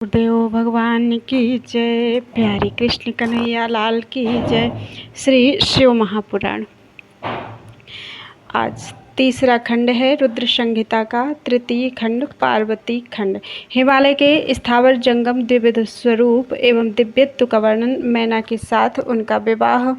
गुरुदेव भगवान की जय। प्यारी कृष्ण कन्हैया लाल की जय। श्री शिव महापुराण। आज तीसरा खंड है रुद्र संहिता का तृतीय खंड पार्वती खंड। हिमालय के स्थावर जंगम द्विविध स्वरूप एवं दिव्यत्व का वर्णन, मैना के साथ उनका विवाह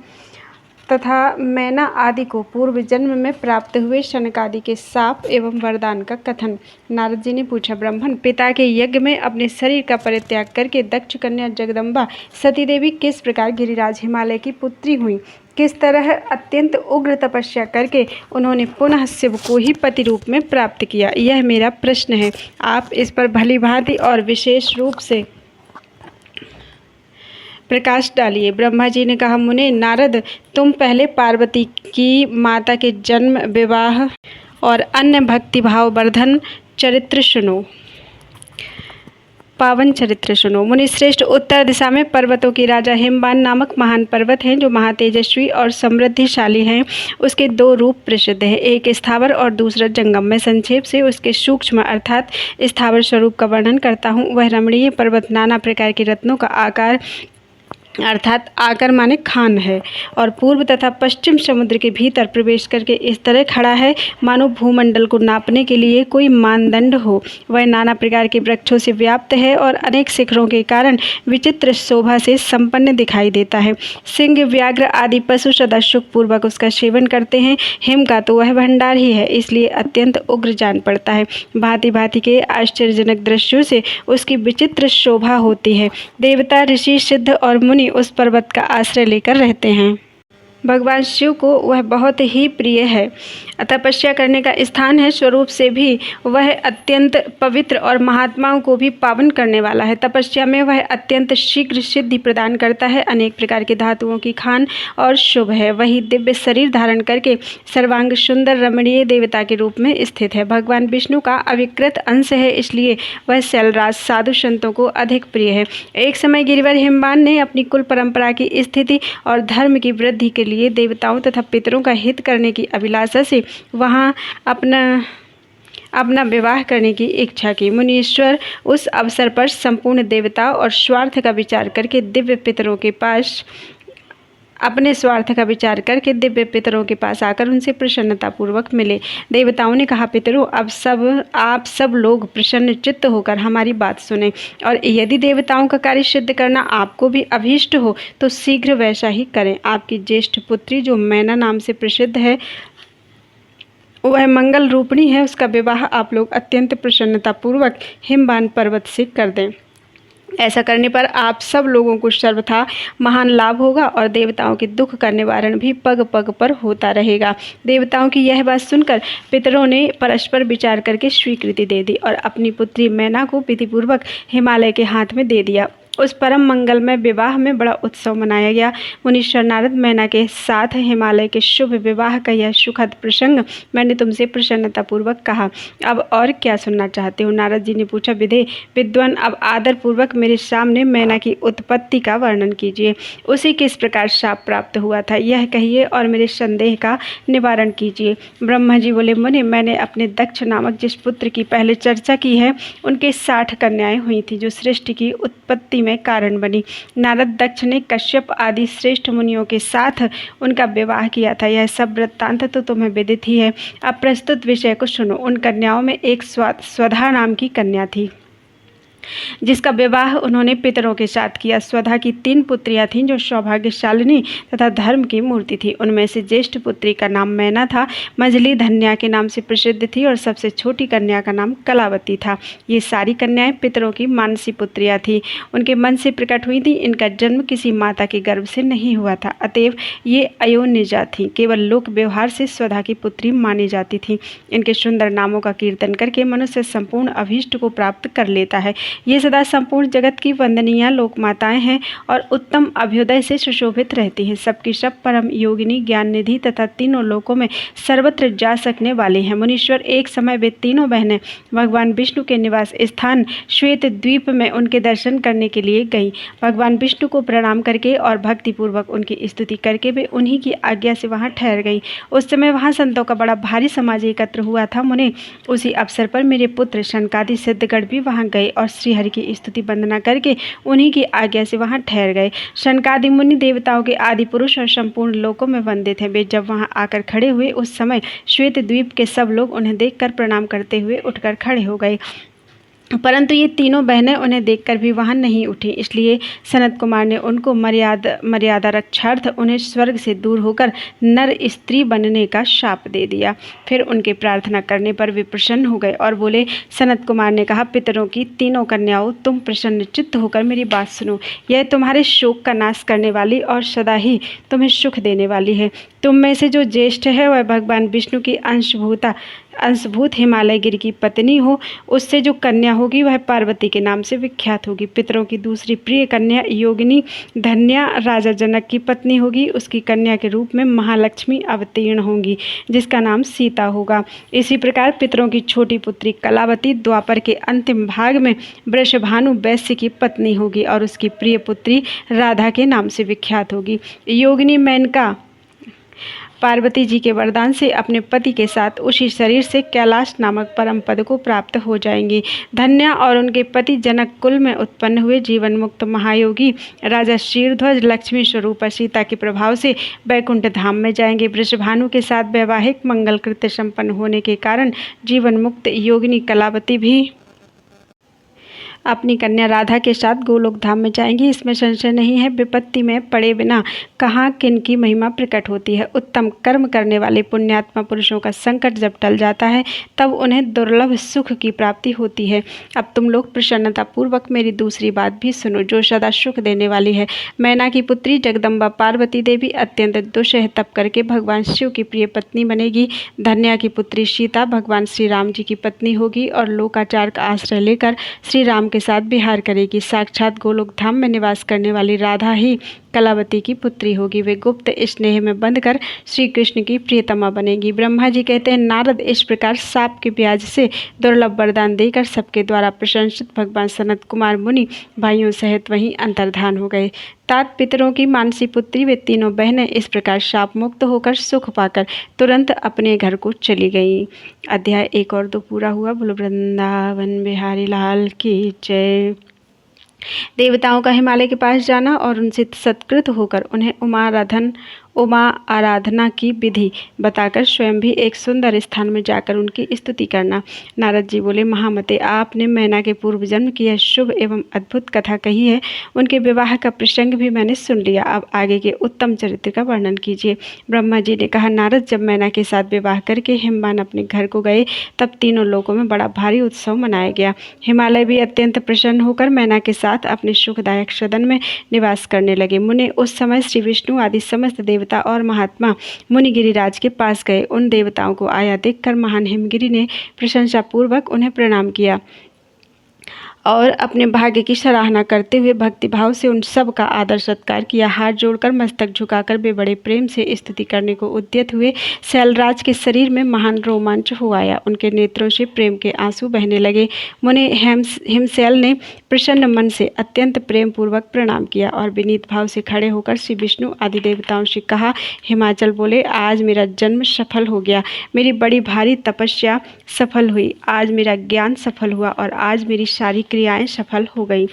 तथा मैना आदि को पूर्व जन्म में प्राप्त हुए शनकादि के शाप एवं वरदान का कथन। नारद जी ने पूछा, ब्राह्मण, पिता के यज्ञ में अपने शरीर का परित्याग करके दक्ष कन्या जगदम्बा सती देवी किस प्रकार गिरिराज हिमालय की पुत्री हुई? किस तरह अत्यंत उग्र तपस्या करके उन्होंने पुनः शिव को ही पति रूप में प्राप्त किया? यह मेरा प्रश्न है। आप इस पर भली भांति और विशेष रूप से प्रकाश डालिए। ब्रह्मा जी ने कहा, मुने नारद, तुम पहले पार्वती की माता के जन्म, विवाह और अन्य भक्तिभाव वर्धन चरित्र सुनो, पावन चरित्र सुनो। मुनि श्रेष्ठ, उत्तर दिशा में पर्वतों की राजा हिमवान नामक महान पर्वत हैं जो महातेजस्वी और समृद्धिशाली हैं। उसके दो रूप प्रसिद्ध हैं, एक स्थावर और दूसरा जंगम। मैं संक्षेप से उसके सूक्ष्म अर्थात स्थावर स्वरूप का वर्णन करता हूँ। वह रमणीय पर्वत नाना प्रकार के रत्नों का आकार अर्थात आकर माने खान है और पूर्व तथा पश्चिम समुद्र के भीतर प्रवेश करके इस तरह खड़ा है मानो भूमंडल को नापने के लिए कोई मानदंड हो। वह नाना प्रकार के वृक्षों से व्याप्त है और अनेक शिखरों के कारण विचित्र शोभा से संपन्न दिखाई देता है। सिंह, व्याघ्र आदि पशु सदा सुखपूर्वक उसका सेवन करते हैं। हिम का तो वह भंडार ही है, इसलिए अत्यंत उग्र जान पड़ता है। भांति भांति के आश्चर्यजनक दृश्यों से उसकी विचित्र शोभा होती है। देवता, ऋषि, सिद्ध और मुनि उस पर्वत का आश्रय लेकर रहते हैं। भगवान शिव को वह बहुत ही प्रिय है, तपस्या करने का स्थान है। स्वरूप से भी वह अत्यंत पवित्र और महात्माओं को भी पावन करने वाला है। तपस्या में वह अत्यंत शीघ्र सिद्धि प्रदान करता है। अनेक प्रकार के धातुओं की खान और शुभ है। वही दिव्य शरीर धारण करके सर्वांग सुंदर रमणीय देवता के रूप में स्थित है। भगवान विष्णु का अविकृत अंश है, इसलिए वह शैलराज साधु संतों को अधिक प्रिय है। एक समय गिरिवर हिमवान ने अपनी कुल परंपरा की स्थिति और धर्म की वृद्धि के लिए देवताओं तथा पितरों का हित करने की अभिलाषा से वहाँ अपना विवाह करने की इच्छा की। मुनीश्वर उस अवसर पर संपूर्ण देवता और स्वार्थ का विचार करके दिव्य पितरों के पास आकर उनसे प्रसन्नतापूर्वक मिले। देवताओं ने कहा, पितरों, अब आप सब लोग प्रसन्न चित्त होकर हमारी बात सुने और यदि देवताओं का कार्य सिद्ध करना आपको भी अभीष्ट हो तो शीघ्र वैसा ही करें। आपकी ज्येष्ठ पुत्री जो मैना नाम से प्रसिद्ध है, वह मंगल रूपिणी है। उसका विवाह आप लोग अत्यंत प्रसन्नतापूर्वक हिमवान पर्वत से कर दें। ऐसा करने पर आप सब लोगों को सर्वथा महान लाभ होगा और देवताओं के दुख का निवारण भी पग पग पर होता रहेगा। देवताओं की यह बात सुनकर पितरों ने परस्पर विचार करके स्वीकृति दे दी और अपनी पुत्री मैना को विधिपूर्वक हिमालय के हाथ में दे दिया। उस परम मंगलमय विवाह में बड़ा उत्सव मनाया गया। मुनीश्वर नारद, मैना के साथ हिमालय के शुभ विवाह का यह सुखद प्रसंग मैंने तुमसे प्रसन्नतापूर्वक कहा। अब और क्या सुनना चाहते हो? नारद जी ने पूछा, विद्वान, अब आदर पूर्वक मेरे सामने मैना की उत्पत्ति का वर्णन कीजिए। उसे किस प्रकार शाप प्राप्त हुआ था यह कहिए और मेरे संदेह का निवारण कीजिए। ब्रह्मा जी बोले, मुनि, मैंने अपने दक्ष नामक जिस पुत्र की पहले चर्चा की है, उनके 60 कन्याएं हुई थी जो सृष्टि की उत्पत्ति में कारण बनी। नारद, दक्ष ने कश्यप आदि श्रेष्ठ मुनियों के साथ उनका विवाह किया था। यह सब वृत्तांत तो तुम्हें विदित ही है। अब प्रस्तुत विषय को सुनो। उन कन्याओं में एक स्वधा नाम की कन्या थी जिसका विवाह उन्होंने पितरों के साथ किया। स्वधा की 3 पुत्रियां थीं जो सौभाग्यशालिनी तथा धर्म की मूर्ति थी। उनमें से ज्येष्ठ पुत्री का नाम मैना था, मझली धन्या के नाम से प्रसिद्ध थी और सबसे छोटी कन्या का नाम कलावती था। ये सारी कन्याएं पितरों की मानसी पुत्रियां थीं, उनके मन से प्रकट हुई थीं। इनका जन्म किसी माता के गर्भ से नहीं हुआ था, अतएव ये अयोनिजा थीं। केवल लोक व्यवहार से स्वधा की पुत्री मानी जाती थी। इनके सुंदर नामों का कीर्तन करके मनुष्य संपूर्ण अभीष्ट को प्राप्त कर लेता है। ये सदा संपूर्ण जगत की वंदनीय लोक माताएं हैं और उत्तम अभ्युदय से सुशोभित रहती हैं। सबकी सब परम योगिनी, ज्ञान निधि तथा तीनों लोकों में सर्वत्र जा सकने वाली हैं। मुनीश्वर, एक समय वे तीनों बहनें भगवान विष्णु के निवास स्थान श्वेत द्वीप में उनके दर्शन करने के लिए गईं। भगवान विष्णु को प्रणाम करके और भक्तिपूर्वक उनकी स्तुति करके वे उन्हीं की आज्ञा से वहां ठहर गईं। उस समय वहां संतों का बड़ा भारी समाज एकत्र हुआ था। मुने, उसी अवसर पर मेरे पुत्र शनकादि सिद्धगण भी वहां गए और श्री श्रीहरि की स्तुति वंदना करके उन्हीं की आज्ञा से वहाँ ठहर गए। शनकादि मुनि देवताओं के आदि पुरुष और संपूर्ण लोकों में वंदित हैं। वे जब वहाँ आकर खड़े हुए उस समय श्वेत द्वीप के सब लोग उन्हें देखकर प्रणाम करते हुए उठकर खड़े हो गए, परंतु ये तीनों बहनें उन्हें देखकर भी वहां नहीं उठी। इसलिए सनत कुमार ने उनको मर्यादा रक्षार्थ उन्हें स्वर्ग से दूर होकर नर स्त्री बनने का शाप दे दिया। फिर उनके प्रार्थना करने पर वे प्रसन्न हो गए और बोले। सनत कुमार ने कहा, पितरों की तीनों कन्याओं, तुम प्रसन्नचित्त होकर मेरी बात सुनो। यह तुम्हारे शोक का नाश करने वाली और सदा ही तुम्हें सुख देने वाली है। तुम में से जो ज्येष्ठ है वह भगवान विष्णु की अंशभूत हिमालय गिरी की पत्नी हो। उससे जो कन्या होगी वह पार्वती के नाम से विख्यात होगी। पितरों की दूसरी प्रिय कन्या योगिनी धन्या राजा जनक की पत्नी होगी। उसकी कन्या के रूप में महालक्ष्मी अवतीर्ण होंगी, जिसका नाम सीता होगा। इसी प्रकार पितरों की छोटी पुत्री कलावती द्वापर के अंतिम भाग में वृषभानु वैश्य की पत्नी होगी और उसकी प्रिय पुत्री राधा के नाम से विख्यात होगी। योगिनी मेनका पार्वती जी के वरदान से अपने पति के साथ उसी शरीर से कैलाश नामक परम पद को प्राप्त हो जाएंगी। धन्या और उनके पति जनक कुल में उत्पन्न हुए जीवन मुक्त महायोगी राजा शीरध्वज लक्ष्मी स्वरूप सीता के प्रभाव से वैकुंठ धाम में जाएंगे। वृषभानु के साथ वैवाहिक मंगल कृत्य संपन्न होने के कारण जीवन मुक्त योगिनी कलावती भी अपनी कन्या राधा के साथ गोलोक धाम में जाएंगी। इसमें संशय नहीं है। विपत्ति में पड़े बिना कहाँ किन की महिमा प्रकट होती है। उत्तम कर्म करने वाले पुण्यात्मा पुरुषों का संकट जब टल जाता है तब उन्हें दुर्लभ सुख की प्राप्ति होती है। अब तुम लोग प्रसन्नता पूर्वक मेरी दूसरी बात भी सुनो, जो सदा सुख देने वाली है। मैना की पुत्री जगदम्बा पार्वती देवी अत्यंत दुष्ट तप करके भगवान शिव की प्रिय पत्नी बनेगी। धन्या की पुत्री सीता भगवान श्री राम जी की पत्नी होगी और लोकाचार का आश्रय लेकर श्री राम के साथ विहार करेगी। साक्षात गोलोक धाम में निवास करने वाली राधा ही कलावती की पुत्री होगी। वे गुप्त स्नेह में बंधकर श्री कृष्ण की प्रियतमा बनेगी। ब्रह्मा जी कहते हैं, नारद इस प्रकार साप के ब्याज से दुर्लभ वरदान देकर सबके द्वारा प्रशंसित भगवान सनत कुमार मुनि भाइयों सहित वहीं अंतर्धान हो गए। तात पितरों की मानसी पुत्री वे तीनों बहनें इस प्रकार शाप मुक्त होकर सुख पाकर तुरंत अपने घर को चली गईं। अध्याय 1 और 2 पूरा हुआ। बोलो वृंदावन बिहारी लाल की जय। देवताओं का हिमालय के पास जाना और उनसे सत्कृत होकर उन्हें उमा आराधना की विधि बताकर स्वयं भी एक सुंदर स्थान में जाकर उनकी स्तुति करना। नारद जी बोले, महामते, आपने मैना के पूर्व जन्म की यह शुभ एवं अद्भुत कथा कही है। उनके विवाह का प्रसंग भी मैंने सुन लिया। अब आगे के उत्तम चरित्र का वर्णन कीजिए। ब्रह्मा जी ने कहा, नारद, जब मैना के साथ विवाह करके हिमवान अपने घर को गए तब तीनों लोकों में बड़ा भारी उत्सव मनाया गया। हिमालय भी अत्यंत प्रसन्न होकर मैना के साथ अपने सुखदायक सदन में निवास करने लगे। मुने उस समय श्री विष्णु आदि समस्त देवता और महात्मा मुनि गिरिराज के पास गए। उन देवताओं को आया देखकर महान हिमगिरि ने प्रशंसा पूर्वक उन्हें प्रणाम किया और अपने भाग्य की सराहना करते हुए भक्तिभाव से उन सब का आदर सत्कार किया। हाथ जोड़कर मस्तक झुकाकर वे बड़े प्रेम से स्तुति करने को उद्यत हुए। शैलराज के शरीर में महान रोमांच हो आया। उनके नेत्रों से प्रेम के आंसू बहने लगे। मुनि हिमशैल ने प्रसन्न मन से अत्यंत प्रेम पूर्वक प्रणाम किया और विनीत भाव से खड़े होकर श्री विष्णु आदि देवताओं से कहा। हिमाचल बोले, आज मेरा जन्म सफल हो गया, मेरी बड़ी भारी तपस्या सफल हुई, आज मेरा ज्ञान सफल हुआ और आज मेरी सारी क्रियाएं सफल हो गई।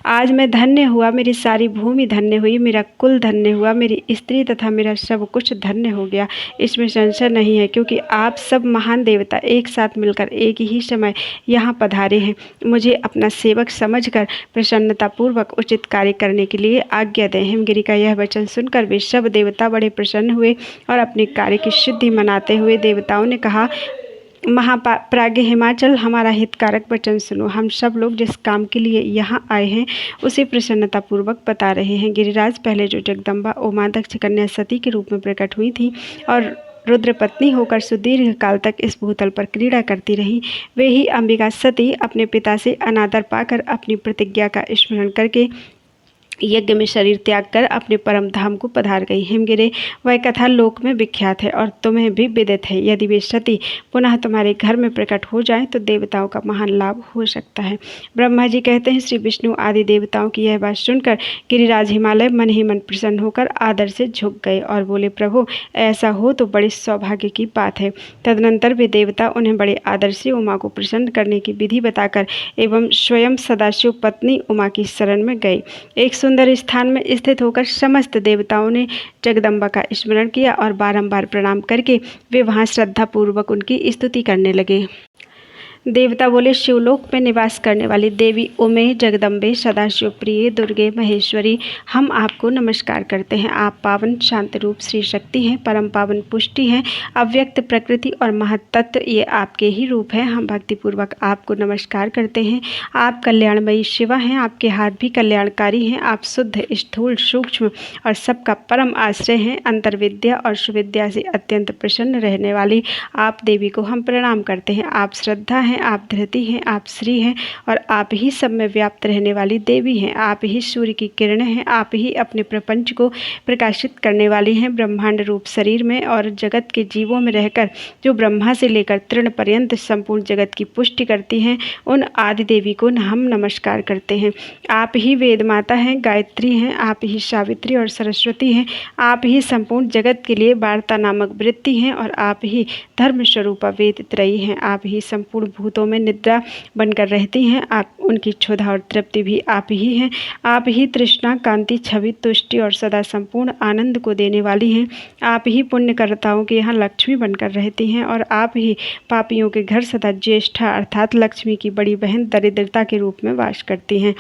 आज मैं धन्य हुआ, मेरी सारी भूमि धन्य हुई, मेरा कुल धन्य हुआ, मेरी स्त्री तथा मेरा सब कुछ धन्य हो गया। इसमें संशय नहीं है, क्योंकि आप सब महान देवता एक साथ मिलकर एक ही समय यहाँ पधारे हैं। मुझे अपना सेवक समझकर प्रसन्नतापूर्वक उचित कार्य करने के लिए आज्ञा दें। हिमगिरि का यह वचन सुनकर वे सब देवता बड़े प्रसन्न हुए और अपने कार्य की सिद्धि मनाते हुए देवताओं ने कहा, महाप्राज्ञ हिमाचल, हमारा हितकारक वचन सुनो। हम सब लोग जिस काम के लिए यहाँ आए हैं उसे प्रसन्नतापूर्वक बता रहे हैं। गिरिराज, पहले जो जगदम्बा उमा दक्ष कन्या सती के रूप में प्रकट हुई थी और रुद्र पत्नी होकर सुदीर्घ काल तक इस भूतल पर क्रीड़ा करती रही, वे ही अंबिका सती अपने पिता से अनादर पाकर अपनी प्रतिज्ञा का स्मरण करके यज्ञ में शरीर त्याग कर अपने परम धाम को पधार गई। हिमगिरे, वह कथा लोक में विख्यात है और तुम्हें भी विदित है। यदि वे सती पुनः तुम्हारे घर में प्रकट हो जाएं तो देवताओं का महान लाभ हो सकता है। ब्रह्मा जी कहते हैं, श्री विष्णु आदि देवताओं की यह बात सुनकर गिरिराज हिमालय मन ही मन प्रसन्न होकर आदर से झुक गए और बोले, प्रभु ऐसा हो तो बड़े सौभाग्य की बात है। तदनंतर वे देवता उन्हें बड़े आदर से उमा को प्रसन्न करने की विधि बताकर एवं स्वयं सदाशिव पत्नी उमा की शरण में गए। एक सुंदर स्थान में स्थित होकर समस्त देवताओं ने जगदम्बा का स्मरण किया और बारंबार प्रणाम करके वे वहां श्रद्धापूर्वक उनकी स्तुति करने लगे। देवता बोले, शिवलोक में निवास करने वाली देवी उमे, जगदम्बे, सदाशिव प्रिय, दुर्गे, महेश्वरी, हम आपको नमस्कार करते हैं। आप पावन शांत रूप श्री शक्ति हैं, परम पावन पुष्टि हैं, अव्यक्त प्रकृति और महत्तत्व ये आपके ही रूप हैं। हम भक्तिपूर्वक आपको नमस्कार करते हैं। आप कल्याणमयी शिवा हैं, आपके हाथ भी कल्याणकारी हैं। आप शुद्ध, स्थूल, सूक्ष्म और सबका परम आश्रय हैं। अंतर्विद्या और सुविद्या से अत्यंत प्रसन्न रहने वाली आप देवी को हम प्रणाम करते हैं। आप श्रद्धा हैं, आप धृति हैं, आप श्री हैं और आप ही सब में व्याप्त रहने वाली देवी हैं। आप ही सूर्य की किरणें हैं, आप ही अपने प्रपंच को प्रकाशित करने वाली हैं। ब्रह्मांड रूप शरीर में और जगत के जीवों में रहकर जो ब्रह्मा से लेकर तृण पर्यंत संपूर्ण जगत की पुष्टि करती हैं, उन आदि देवी को हम नमस्कार करते हैं। आप ही वेद माता हैं, गायत्री हैं, आप ही सावित्री और सरस्वती हैं। आप ही संपूर्ण जगत के लिए वार्ता नामक वृत्ति हैं और आप ही धर्म स्वरूपा वेद त्रयी हैं। आप ही संपूर्ण भूतों में निद्रा बनकर रहती हैं। आप उनकी क्षुधा और तृप्ति भी आप ही हैं। आप ही तृष्णा, कांति, छवि, तुष्टि और सदा संपूर्ण आनंद को देने वाली हैं। आप ही पुण्यकर्ताओं के यहाँ लक्ष्मी बनकर रहती हैं और आप ही पापियों के घर सदा ज्येष्ठा अर्थात लक्ष्मी की बड़ी बहन दरिद्रता के रूप में वास करती हैं।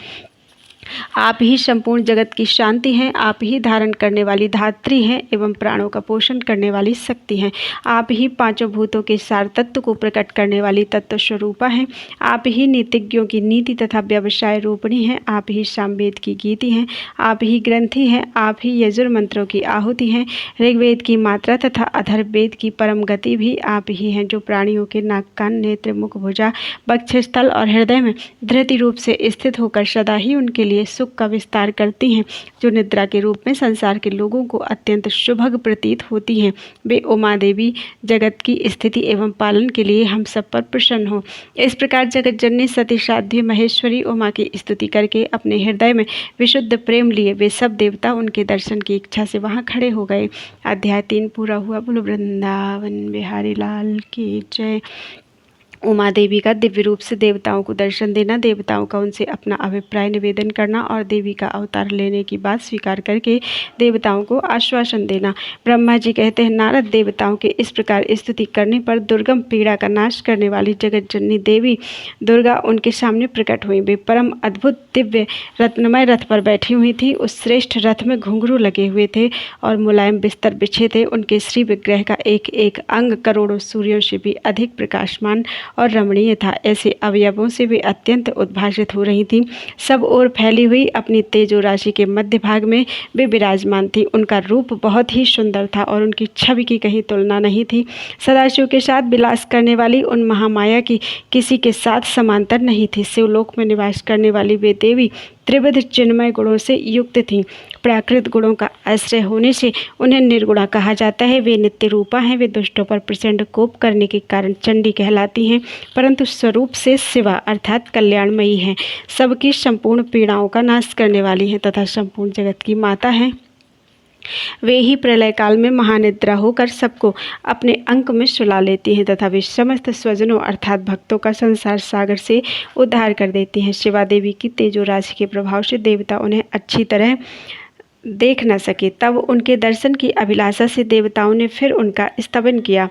आप ही संपूर्ण जगत की शांति हैं। आप ही धारण करने वाली धात्री हैं एवं प्राणों का पोषण करने वाली शक्ति हैं। आप ही पांचों भूतों के सार तत्व को प्रकट करने वाली तत्व स्वरूपा हैं। आप ही नीतिज्ञों की नीति तथा व्यवसाय रूपणी हैं। आप ही सामवेद की गीति हैं। आप ही ग्रंथि हैं। आप ही यजुर मंत्रों की आहुति हैं। ऋग्वेद की मात्रा तथा अथर्ववेद की परम गति भी आप ही हैं, जो प्राणियों के नाक, कान, नेत्र, मुख, भुजा, वक्षस्थल और हृदय में धृति रूप से स्थित होकर सदा ही उनके लिए सुख का विस्तार करती हैं, जो निद्रा के रूप में संसार के लोगों को अत्यंत शुभग प्रतीत होती हैं। वे उमा देवी जगत की स्थिति एवं पालन के लिए हम सब पर प्रसन्न हो। इस प्रकार जगत जननी सती साध्वी महेश्वरी उमा की स्तुति करके अपने हृदय में विशुद्ध प्रेम लिए वे सब देवता उनके दर्शन की इच्छा से वहां खड़े हो गए। अध्याय 3 पूरा हुआ। बोलो वृंदावन बिहारी लाल की जय। उमा देवी का दिव्य रूप से देवताओं को दर्शन देना, देवताओं का उनसे अपना अभिप्राय निवेदन करना और देवी का अवतार लेने की बात स्वीकार करके देवताओं को आश्वासन देना। ब्रह्मा जी कहते हैं, नारद देवताओं के इस प्रकार स्तुति करने पर दुर्गम पीड़ा का नाश करने वाली जगत जननी देवी दुर्गा उनके सामने प्रकट हुई। वे परम अद्भुत दिव्य रत्नमय रथ पर बैठी हुई थी। उस श्रेष्ठ रथ में घुंघरू लगे हुए थे और मुलायम बिस्तर बिछे थे। उनके श्री विग्रह का एक एक अंग करोड़ों सूर्यों से भी अधिक प्रकाशमान और रमणीय था। ऐसे अवयवों से वे अत्यंत उद्भासित हो रही थीं। सब ओर फैली हुई अपनी तेजो राशि के मध्य भाग में वे विराजमान थी। उनका रूप बहुत ही सुंदर था और उनकी छवि की कहीं तुलना नहीं थी। सदाशिव के साथ विलास करने वाली उन महामाया की किसी के साथ समांतर नहीं थी। शिवलोक में निवास करने वाली वे देवी त्रिविध चिन्मय गुणों से युक्त थीं। प्राकृत गुणों का आश्रय होने से उन्हें निर्गुणा कहा जाता है। वे नित्य रूपा हैं। वे दुष्टों पर प्रचंड कोप करने के कारण चंडी कहलाती हैं, परंतु स्वरूप से शिवा अर्थात कल्याणमयी हैं। सबकी संपूर्ण पीड़ाओं का नाश करने वाली हैं तथा संपूर्ण जगत की माता हैं। वे ही प्रलय काल में महानिद्रा होकर सबको अपने अंक में सुला लेती हैं तथा वे समस्त स्वजनों अर्थात भक्तों का संसार सागर से उद्धार कर देती हैं। शिवा देवी की तेजो राशि के प्रभाव से देवता उन्हें अच्छी तरह देख न सके। तब उनके दर्शन की अभिलाषा से देवताओं ने फिर उनका स्तवन किया।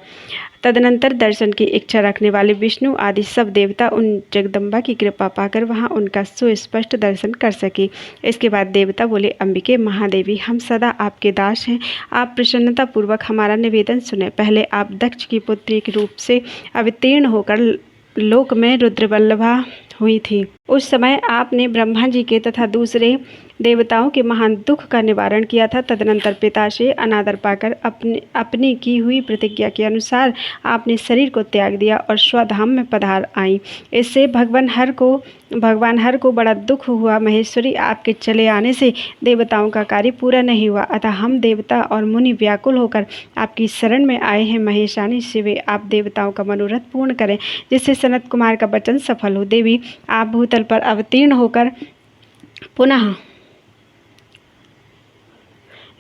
तदनंतर दर्शन की इच्छा रखने वाले विष्णु आदि सब देवता उन जगदम्बा की कृपा पाकर वहां उनका सुस्पष्ट दर्शन कर सके। इसके बाद देवता बोले, अंबिके महादेवी, हम सदा आपके दास हैं। आप प्रसन्नता पूर्वक हमारा निवेदन सुने। पहले आप दक्ष की पुत्री के रूप से अवतीर्ण होकर लोक में रुद्रवल्लभा हुई थी। उस समय आपने ब्रह्मा जी के तथा दूसरे देवताओं के महान दुख का निवारण किया था। तदनंतर पिता से अनादर पाकर अपनी की हुई प्रतिज्ञा के अनुसार आपने शरीर को त्याग दिया और स्वधाम में पधार आई। इससे भगवान हर को भगवान हर को बड़ा दुख हुआ। महेश्वरी, आपके चले आने से देवताओं का कार्य पूरा नहीं हुआ, अतः हम देवता और मुनि व्याकुल होकर आपकी शरण में आए हैं। महेशानी शिवे, आप देवताओं का मनोरथ पूर्ण करें, जिससे सनत कुमार का वचन सफल हो। देवी, आप भूतल पर अवतीर्ण होकर पुनः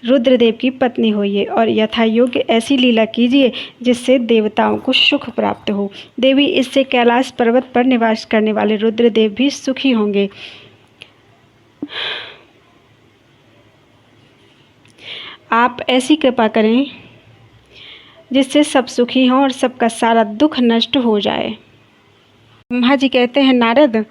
रुद्रदेव की पत्नी होइए और यथा योग्य ऐसी लीला कीजिए जिससे देवताओं को सुख प्राप्त हो। देवी, इससे कैलाश पर्वत पर निवास करने वाले रुद्रदेव भी सुखी होंगे। आप ऐसी कृपा करें जिससे सब सुखी हों और सबका सारा दुख नष्ट हो जाए। ब्रह्मा जी कहते हैं, नारद,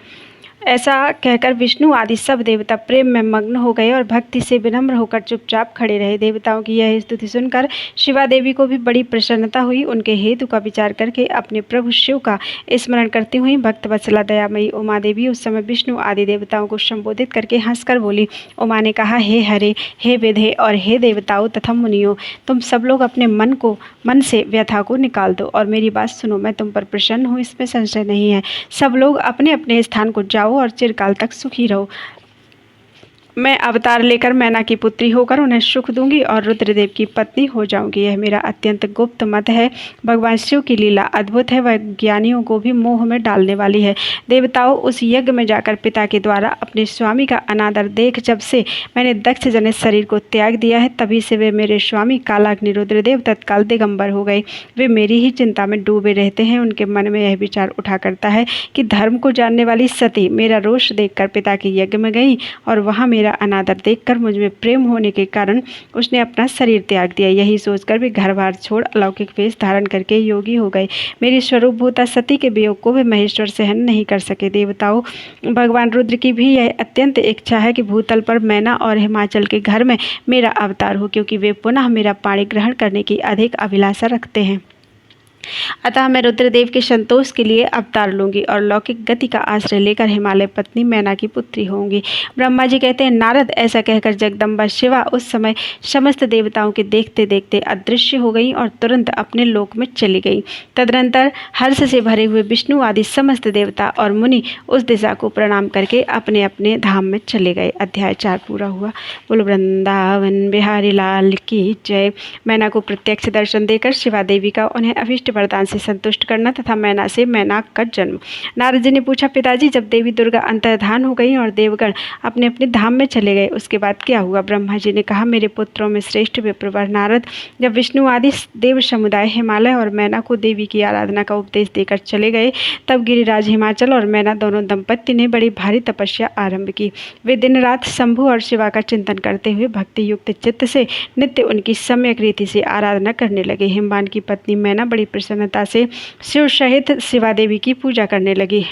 ऐसा कहकर विष्णु आदि सब देवता प्रेम में मग्न हो गए और भक्ति से विनम्र होकर चुपचाप खड़े रहे। देवताओं की यह स्तुति सुनकर शिवा देवी को भी बड़ी प्रसन्नता हुई। उनके हेतु का विचार करके अपने प्रभु शिव का स्मरण करती हुई भक्त वत्सला दयामयी उमा देवी उस समय विष्णु आदि देवताओं को संबोधित करके हंसकर बोली। उमा ने कहा, हे हरे, हे विधे और हे देवताओं तथा मुनियों, तुम सब लोग अपने मन से व्यथा को निकाल दो और मेरी बात सुनो। मैं तुम पर प्रसन्न हूँ, इसमें संशय नहीं है। सब लोग अपने अपने स्थान को जाओ और चिरकाल तक सुखी रहो। मैं अवतार लेकर मैना की पुत्री होकर उन्हें सुख दूंगी और रुद्रदेव की पत्नी हो जाऊंगी। यह मेरा अत्यंत गुप्त मत है। भगवान शिव की लीला अद्भुत है, वह ज्ञानियों को भी मोह में डालने वाली है। देवताओं, उस यज्ञ में जाकर पिता के द्वारा अपने स्वामी का अनादर देख जब से मैंने दक्ष जनित शरीर को त्याग दिया है, तभी से वे मेरे स्वामी कालाग्नि रुद्रदेव तत्काल दिगंबर हो गए। वे मेरी ही चिंता में डूबे रहते हैं। उनके मन में यह विचार उठा करता है कि धर्म को जानने वाली सती मेरा रोष देखकर पिता के यज्ञ में गई और वहाँ मेरा अनादर देखकर मुझ में प्रेम होने के कारण उसने अपना शरीर त्याग दिया। यही सोचकर वे घर बार छोड़ अलौकिक वेश धारण करके योगी हो गए। मेरी स्वरूप भूता सती के वियोग को वे महेश्वर सहन नहीं कर सके। देवताओं, भगवान रुद्र की भी यह अत्यंत इच्छा है कि भूतल पर मैना और हिमाचल के घर में मेरा अवतार हो, क्योंकि वे पुनः मेरा पाणी ग्रहण करने की अधिक अभिलाषा रखते हैं। अतः मैं रुद्रदेव के संतोष के लिए अवतार लूंगी और लौकिक गति का आश्रय लेकर हिमालय पत्नी मैना की पुत्री होंगी। ब्रह्मा जी कहते हैं, नारद, ऐसा कहकर जगदम्बा शिवा उस समय समस्त देवताओं के देखते देखते अदृश्य हो गई और तुरंत अपने लोक में चली गई। तदनंतर हर्ष से भरे हुए विष्णु आदि समस्त देवता और मुनि उस दिशा को प्रणाम करके अपने अपने धाम में चले गए। अध्याय 4 पूरा हुआ। बोल वृंदावन बिहारी लाल की जय। मैना को प्रत्यक्ष दर्शन देकर शिवा देवी का उन्हें अभिष्ट वरदान से संतुष्ट करना तथा मैना से मैनाक का जन्म। नारद जी ने पूछा, पिताजी, जब देवी दुर्गा अंतर्धान हो गई और देवगण अपने अपने धाम में चले गए, उसके बाद क्या हुआ? ब्रह्मा जी ने कहा, मेरे पुत्रों में श्रेष्ठ विप्रवर नारद, जब विष्णु आदि देव समुदाय हिमालय और मैना को देवी की आराधना का उपदेश देकर चले गए, तब गिरिराज हिमाचल और मैना दोनों दंपत्ति ने बड़ी भारी तपस्या आरंभ की। वे दिन रात शंभु और शिवा का चिंतन करते हुए भक्ति युक्त चित्त से नित्य उनकी सम्यक रीति से आराधना करने लगे। हिमवान की पत्नी मैना बड़ी प्रसन्नता से शिव सहित शिवा देवी की पूजा करने लगी।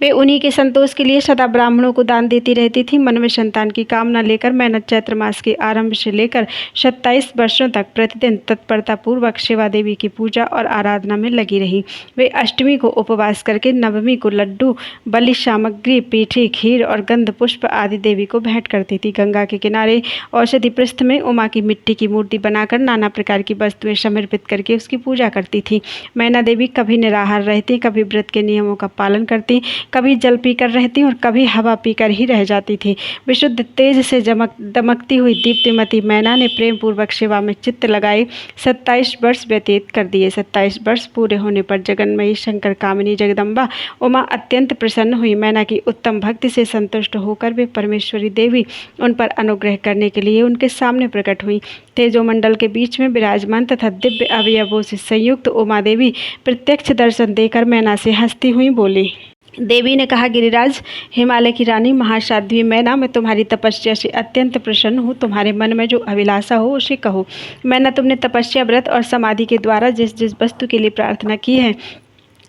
वे उन्हीं के संतोष के लिए सदा ब्राह्मणों को दान देती रहती थी। मन में संतान की कामना लेकर मैना चैत्र मास के आरंभ से लेकर 27 वर्षों तक प्रतिदिन तत्परता पूर्वक शिवा देवी की पूजा और आराधना में लगी रही। वे अष्टमी को उपवास करके नवमी को लड्डू, बलि सामग्री, पीठी, खीर और गंध पुष्प आदि देवी को भेंट करती थी। गंगा के किनारे औषधि पृष्ठ में उमा की मिट्टी की मूर्ति बनाकर नाना प्रकार की वस्तुएं समर्पित करके उसकी पूजा करती थी। मैना देवी कभी निराहार रहती, कभी व्रत के नियमों का पालन करती, कभी जल पीकर रहती और कभी हवा पीकर ही रह जाती थी। विशुद्ध तेज से दमकती हुई दीप्तिमती मैना ने प्रेम पूर्वक शिवा में चित्त लगाए 27 वर्ष व्यतीत कर दिए। 27 वर्ष पूरे होने पर जगन्मयी शंकर कामिनी जगदम्बा उमा अत्यंत प्रसन्न हुई। मैना की उत्तम भक्ति से संतुष्ट होकर वे परमेश्वरी देवी उन पर अनुग्रह करने के लिए उनके सामने प्रकट हुई। तेजोमंडल के बीच में विराजमान तथा दिव्य अवयवों से संयुक्त उमा देवी प्रत्यक्ष दर्शन देकर मैना से हंसती हुई बोली। देवी ने कहा, गिरिराज हिमालय की रानी महासाध्वी मैना, मैं तुम्हारी तपस्या से अत्यंत प्रसन्न हूँ। तुम्हारे मन में जो अभिलाषा हो उसे कहो। मैना, तुमने तपस्या, व्रत और समाधि के द्वारा जिस जिस वस्तु के लिए प्रार्थना की है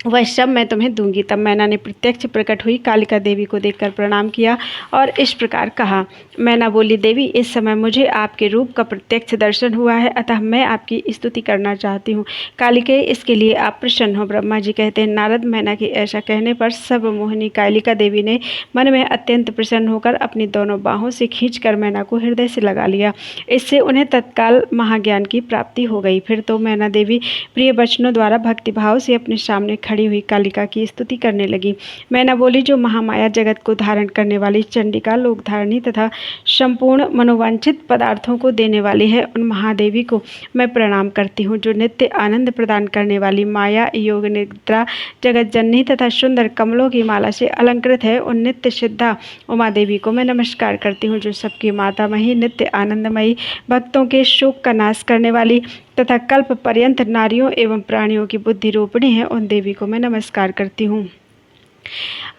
वह सब मैं तुम्हें दूंगी। तब मैना ने प्रत्यक्ष प्रकट हुई कालिका देवी को देखकर प्रणाम किया और इस प्रकार कहा। मैना बोली, देवी, इस समय मुझे आपके रूप का प्रत्यक्ष दर्शन हुआ है, अतः मैं आपकी स्तुति करना चाहती हूँ। कालिके, इसके लिए आप प्रसन्न हो। ब्रह्मा जी कहते हैं, नारद, मैना के ऐसा कहने पर सब मोहिनी कालिका देवी ने मन में अत्यंत प्रसन्न होकर अपनी दोनों बाहों से खींचकर मैना को हृदय से लगा लिया। इससे उन्हें तत्काल महाज्ञान की प्राप्ति हो गई। फिर तो मैना देवी प्रिय वचनों द्वारा भक्तिभाव से अपने सामने खड़ी हुई कालिका की स्तुति करने लगी। मैना बोली, जो महामाया जगत को धारण करने वाली चंडिका, लोक धारणी तथा संपूर्ण मनोवांछित पदार्थों को देने वाली है, उन महादेवी को मैं प्रणाम करती हूँ। जो नित्य आनंद प्रदान करने वाली माया, योग निद्रा, जगत जननी तथा सुंदर कमलों की माला से अलंकृत है, उन नित्य सिद्धा उमा देवी को मैं नमस्कार करती हूँ। जो सबकी मातामही, नित्य आनंदमयी, भक्तों के शोक का नाश करने वाली तथा कल्प पर्यंत नारियों एवं प्राणियों की बुद्धि रूपिणी है, उन देवी को मैं नमस्कार करती हूँ।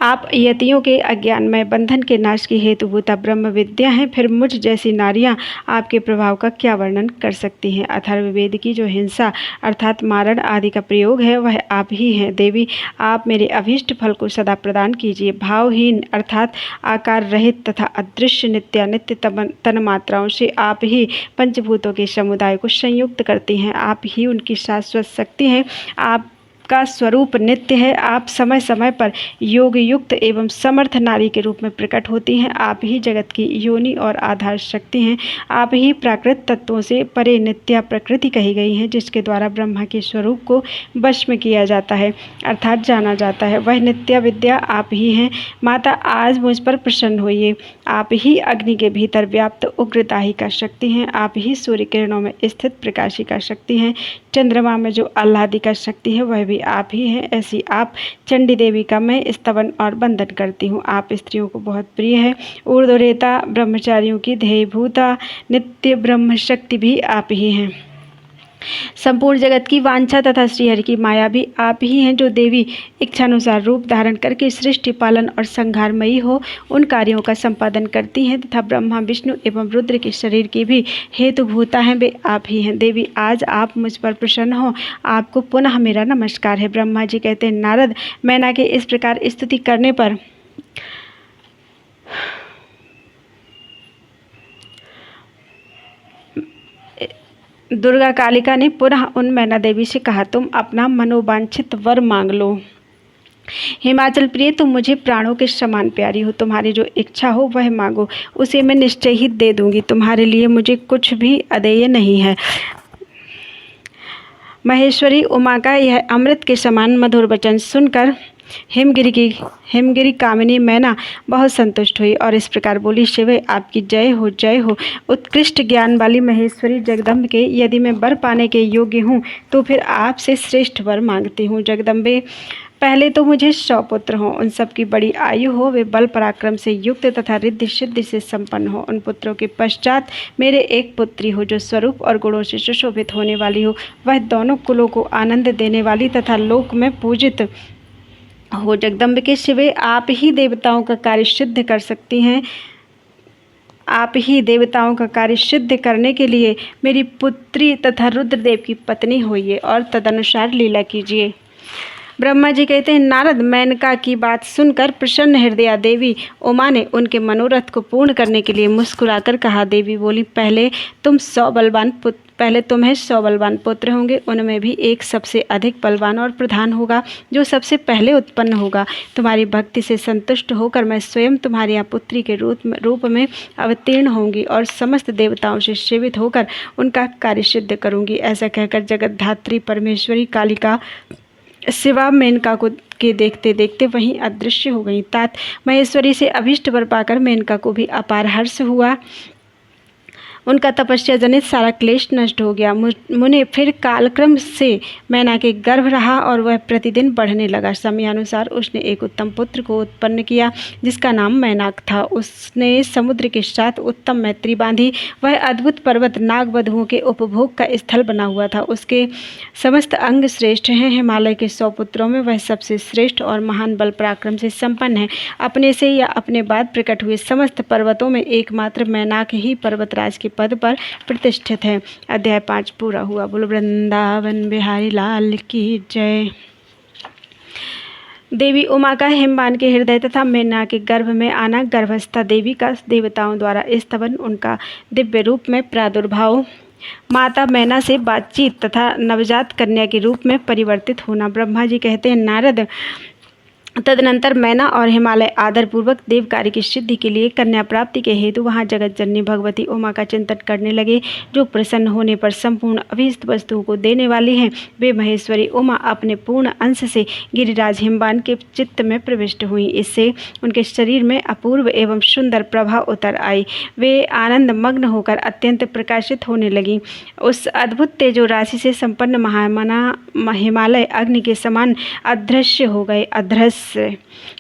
आप यतियों के अज्ञानमय बंधन के नाश की हेतुभूता ब्रह्म विद्या हैं, फिर मुझ जैसी नारियां आपके प्रभाव का क्या वर्णन कर सकती हैं। अथर्ववेद की जो हिंसा अर्थात मारण आदि का प्रयोग है, वह आप ही हैं। देवी, आप मेरे अभीष्ट फल को सदा प्रदान कीजिए। भावहीन अर्थात आकार रहित तथा अदृश्य नित्यानित्य तन्मात्राओं से आप ही पंचभूतों के समुदाय को संयुक्त करती हैं। आप ही उनकी शाश्वत शक्ति हैं। आप का स्वरूप नित्य है। आप समय समय पर योग युक्त एवं समर्थ नारी के रूप में प्रकट होती हैं। आप ही जगत की योनि और आधार शक्ति हैं। आप ही प्राकृत तत्वों से परे नित्या प्रकृति कही गई हैं, जिसके द्वारा ब्रह्मा के स्वरूप को वश में किया जाता है अर्थात जाना जाता है। वह नित्या विद्या आप ही हैं। माता, आज मुझ पर प्रसन्न होइए। आप ही अग्नि के भीतर व्याप्त उग्रदाही का शक्ति हैं। आप ही सूर्य किरणों में स्थित प्रकाशी का शक्ति हैं। चंद्रमा में जो आह्लादी का शक्ति है, वह भी आप ही हैं। ऐसी आप चंडी देवी का मैं स्तवन और वंदन करती हूँ। आप स्त्रियों को बहुत प्रिय है। ऊर्ध्वरेता ब्रह्मचारियों की ध्येयभूता नित्य ब्रह्म शक्ति भी आप ही हैं। संपूर्ण जगत की वांछा तथा श्रीहरि की माया भी आप ही हैं। जो देवी इच्छानुसार रूप धारण करके सृष्टि पालन और संहारमयी हो उन कार्यों का संपादन करती हैं तथा ब्रह्मा, विष्णु एवं रुद्र के शरीर की भी हेतुभूता हैं, वे आप ही हैं। देवी, आज आप मुझ पर प्रसन्न हो, आपको पुनः मेरा नमस्कार है। ब्रह्मा जी कहते हैं, नारद, मैना के इस प्रकार स्तुति करने पर दुर्गा कालिका ने पुनः उन मैना देवी से कहा, तुम अपना मनोवांछित वर मांग लो। हिमाचल प्रिय, तुम मुझे प्राणों के समान प्यारी हो। तुम्हारी जो इच्छा हो वह मांगो, उसे मैं निश्चय ही दे दूंगी। तुम्हारे लिए मुझे कुछ भी अदेय नहीं है। महेश्वरी उमा का यह अमृत के समान मधुर वचन सुनकर हिमगिरी कामिनी मैना बहुत संतुष्ट हुई और इस प्रकार बोली, शिवे, आपकी जय हो, जय हो। उत्कृष्ट ज्ञान वाली महेश्वरी जगदम्ब के, यदि मैं वर पाने के योग्य हूँ तो फिर आपसे श्रेष्ठ वर मांगती हूँ। जगदम्बे, पहले तो मुझे 100 पुत्र हों, उन सब की बड़ी आयु हो, वे बल पराक्रम से युक्त तथा रिद्धि सिद्धि से संपन्न हो। उन पुत्रों के पश्चात मेरे एक पुत्री हो, जो स्वरूप और गुणों से सुशोभित होने वाली हो। वह दोनों कुलों को आनंद देने वाली तथा लोक में पूजित हो। जगदम्ब के शिवे, आप ही देवताओं का कार्य सिद्ध कर सकती हैं। आप ही देवताओं का कार्य सिद्ध करने के लिए मेरी पुत्री तथा रुद्रदेव की पत्नी होइए और तदनुसार लीला कीजिए। ब्रह्मा जी कहते हैं, नारद, मेनका की बात सुनकर प्रसन्न हृदया देवी उमा ने उनके मनोरथ को पूर्ण करने के लिए मुस्कुराकर कहा। देवी बोली, पहले तुम्हें 100 बलवान पुत्र होंगे, उनमें भी एक सबसे अधिक बलवान और प्रधान होगा, जो सबसे पहले उत्पन्न होगा। तुम्हारी भक्ति से संतुष्ट होकर मैं स्वयं तुम्हारी यहाँ पुत्री के रूप में अवतीर्ण होंगी और समस्त देवताओं से सेवित होकर उनका कार्य सिद्ध करूँगी। ऐसा कहकर जगत धात्री परमेश्वरी कालिका शिवा मेनका को के देखते देखते वहीं अदृश्य हो गई। तात महेश्वरी से अभीष्ट वर पाकर मेनका को भी अपार हर्ष हुआ। उनका तपस्या जनित सारा क्लेश नष्ट हो गया। मुने फिर कालक्रम से मैना के गर्भ रहा और वह प्रतिदिन बढ़ने लगा। समयानुसार उसने एक उत्तम पुत्र को उत्पन्न किया, जिसका नाम मैनाक था। उसने समुद्र के साथ उत्तम मैत्री बांधी। वह अद्भुत पर्वत नागवधुओं के उपभोग का स्थल बना हुआ था। उसके समस्त अंग श्रेष्ठ हैं। हिमालय के 100 पुत्रों में वह सबसे श्रेष्ठ और महान बल पराक्रम से संपन्न है। अपने से या अपने बाद प्रकट हुए समस्त पर्वतों में एकमात्र मैनाक ही पर्वतराज के पद पर प्रतिष्ठित है। अध्याय 5 पूरा हुआ। बोलो वृंदावन बिहारी लाल की जय। देवी उमा का हिमवान के हृदय तथा मैना के गर्भ में आना, गर्भस्था देवी का देवताओं द्वारा स्तवन, उनका दिव्य रूप में प्रादुर्भाव, माता मैना से बातचीत तथा नवजात कन्या के रूप में परिवर्तित होना। ब्रह्मा जी कहते हैं, नारद, तदनंतर मैना और हिमालय आदरपूर्वक देव कार्य की सिद्धि के लिए कन्या प्राप्ति के हेतु वहां जगत जननी भगवती उमा का चिंतन करने लगे, जो प्रसन्न होने पर संपूर्ण अभीष्ट वस्तुओं को देने वाली हैं। वे महेश्वरी उमा अपने पूर्ण अंश से गिरिराज हिमवान के चित्त में प्रविष्ट हुई। इससे उनके शरीर में अपूर्व एवं सुंदर प्रभा उतर आई। वे आनंद मग्न होकर अत्यंत प्रकाशित होने लगी। उस अद्भुत तेजो राशि से संपन्न महामना हिमालय अग्नि के समान अदृश्य हो गए।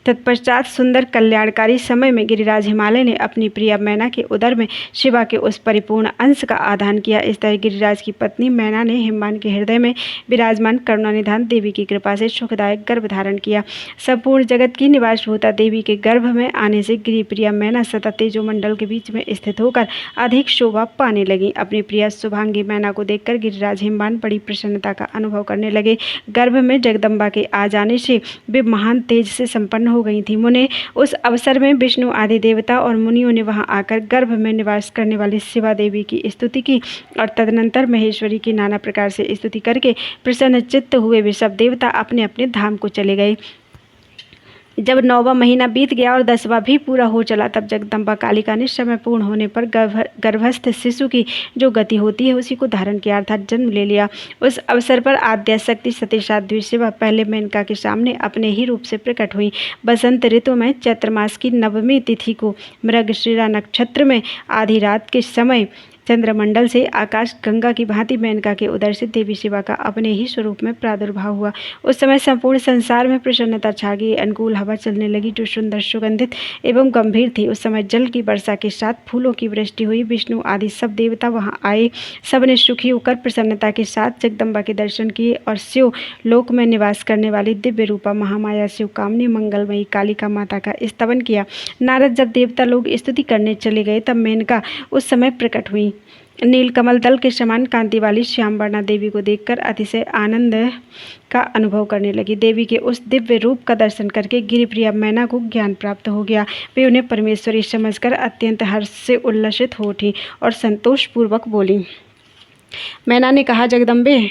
तत्पश्चात सुंदर कल्याणकारी समय में गिरिराज हिमालय ने अपनी प्रिया मैना के उदर में शिवा के उस परिपूर्ण अंश का आधान किया। इस तरह गिरिराज की पत्नी मैना ने हिमवान के हृदय में विराजमान करुणानिधान देवी की कृपा से सुखदायक गर्भ धारण किया। संपूर्ण जगत की निवासभूता देवी के गर्भ में आने से गिरि प्रिया मैना सतत तेजोमंडल के बीच में स्थित होकर अधिक शोभा पाने लगी। अपनी प्रिया शुभांगी मैना को देखकर गिरिराज हिमवान बड़ी प्रसन्नता का अनुभव करने लगे। गर्भ में जगदम्बा के आ जाने से वे महान तेज से संपन्न हो गई थी। मुने उस अवसर में विष्णु आदि देवता और मुनियों ने वहां आकर गर्भ में निवास करने वाली शिवा देवी की स्तुति की और तदनंतर महेश्वरी की नाना प्रकार से स्तुति करके प्रसन्न चित्त हुए वे सब देवता अपने अपने धाम को चले गए। जब 9वां महीना बीत गया और 10वां भी पूरा हो चला, तब जगदम्बा कालिका ने समय पूर्ण होने पर गर्भस्थ शिशु की जो गति होती है उसी को धारण किया अर्थात जन्म ले लिया। उस अवसर पर आद्याशक्ति सतीसाध्वी शिवा पहले मेनका के सामने अपने ही रूप से प्रकट हुई। बसंत ऋतु में चैत्र मास की 9वीं तिथि को मृगशिरा नक्षत्र में आधी रात के समय चंद्रमंडल से आकाश गंगा की भांति मेनका के उदर से देवी शिवा का अपने ही स्वरूप में प्रादुर्भाव हुआ। उस समय संपूर्ण संसार में प्रसन्नता छा गई। अनुकूल हवा चलने लगी जो सुंदर सुगंधित एवं गंभीर थी। उस समय जल की वर्षा के साथ फूलों की वृष्टि हुई। विष्णु आदि सब देवता वहां आए। सबने सुखी होकर प्रसन्नता के साथ जगदम्बा के दर्शन किए और शिव लोक में निवास करने वाली दिव्य रूपा महामाया शिव कामनी मंगलमयी कालिका माता का स्तवन किया। नारद जब देवता लोग स्तुति करने चले गए तब मेनका उस समय प्रकट हुई। नीलकमल दल के समान कांति वाली श्यामवर्णा देवी को देखकर अतिशय आनंद का अनुभव करने लगी। देवी के उस दिव्य रूप का दर्शन करके गिरिप्रिया मैना को ज्ञान प्राप्त हो गया। वे उन्हें परमेश्वरी समझकर अत्यंत हर्ष से उल्लसित हो उठी और संतोषपूर्वक बोली। मैना ने कहा, जगदम्बे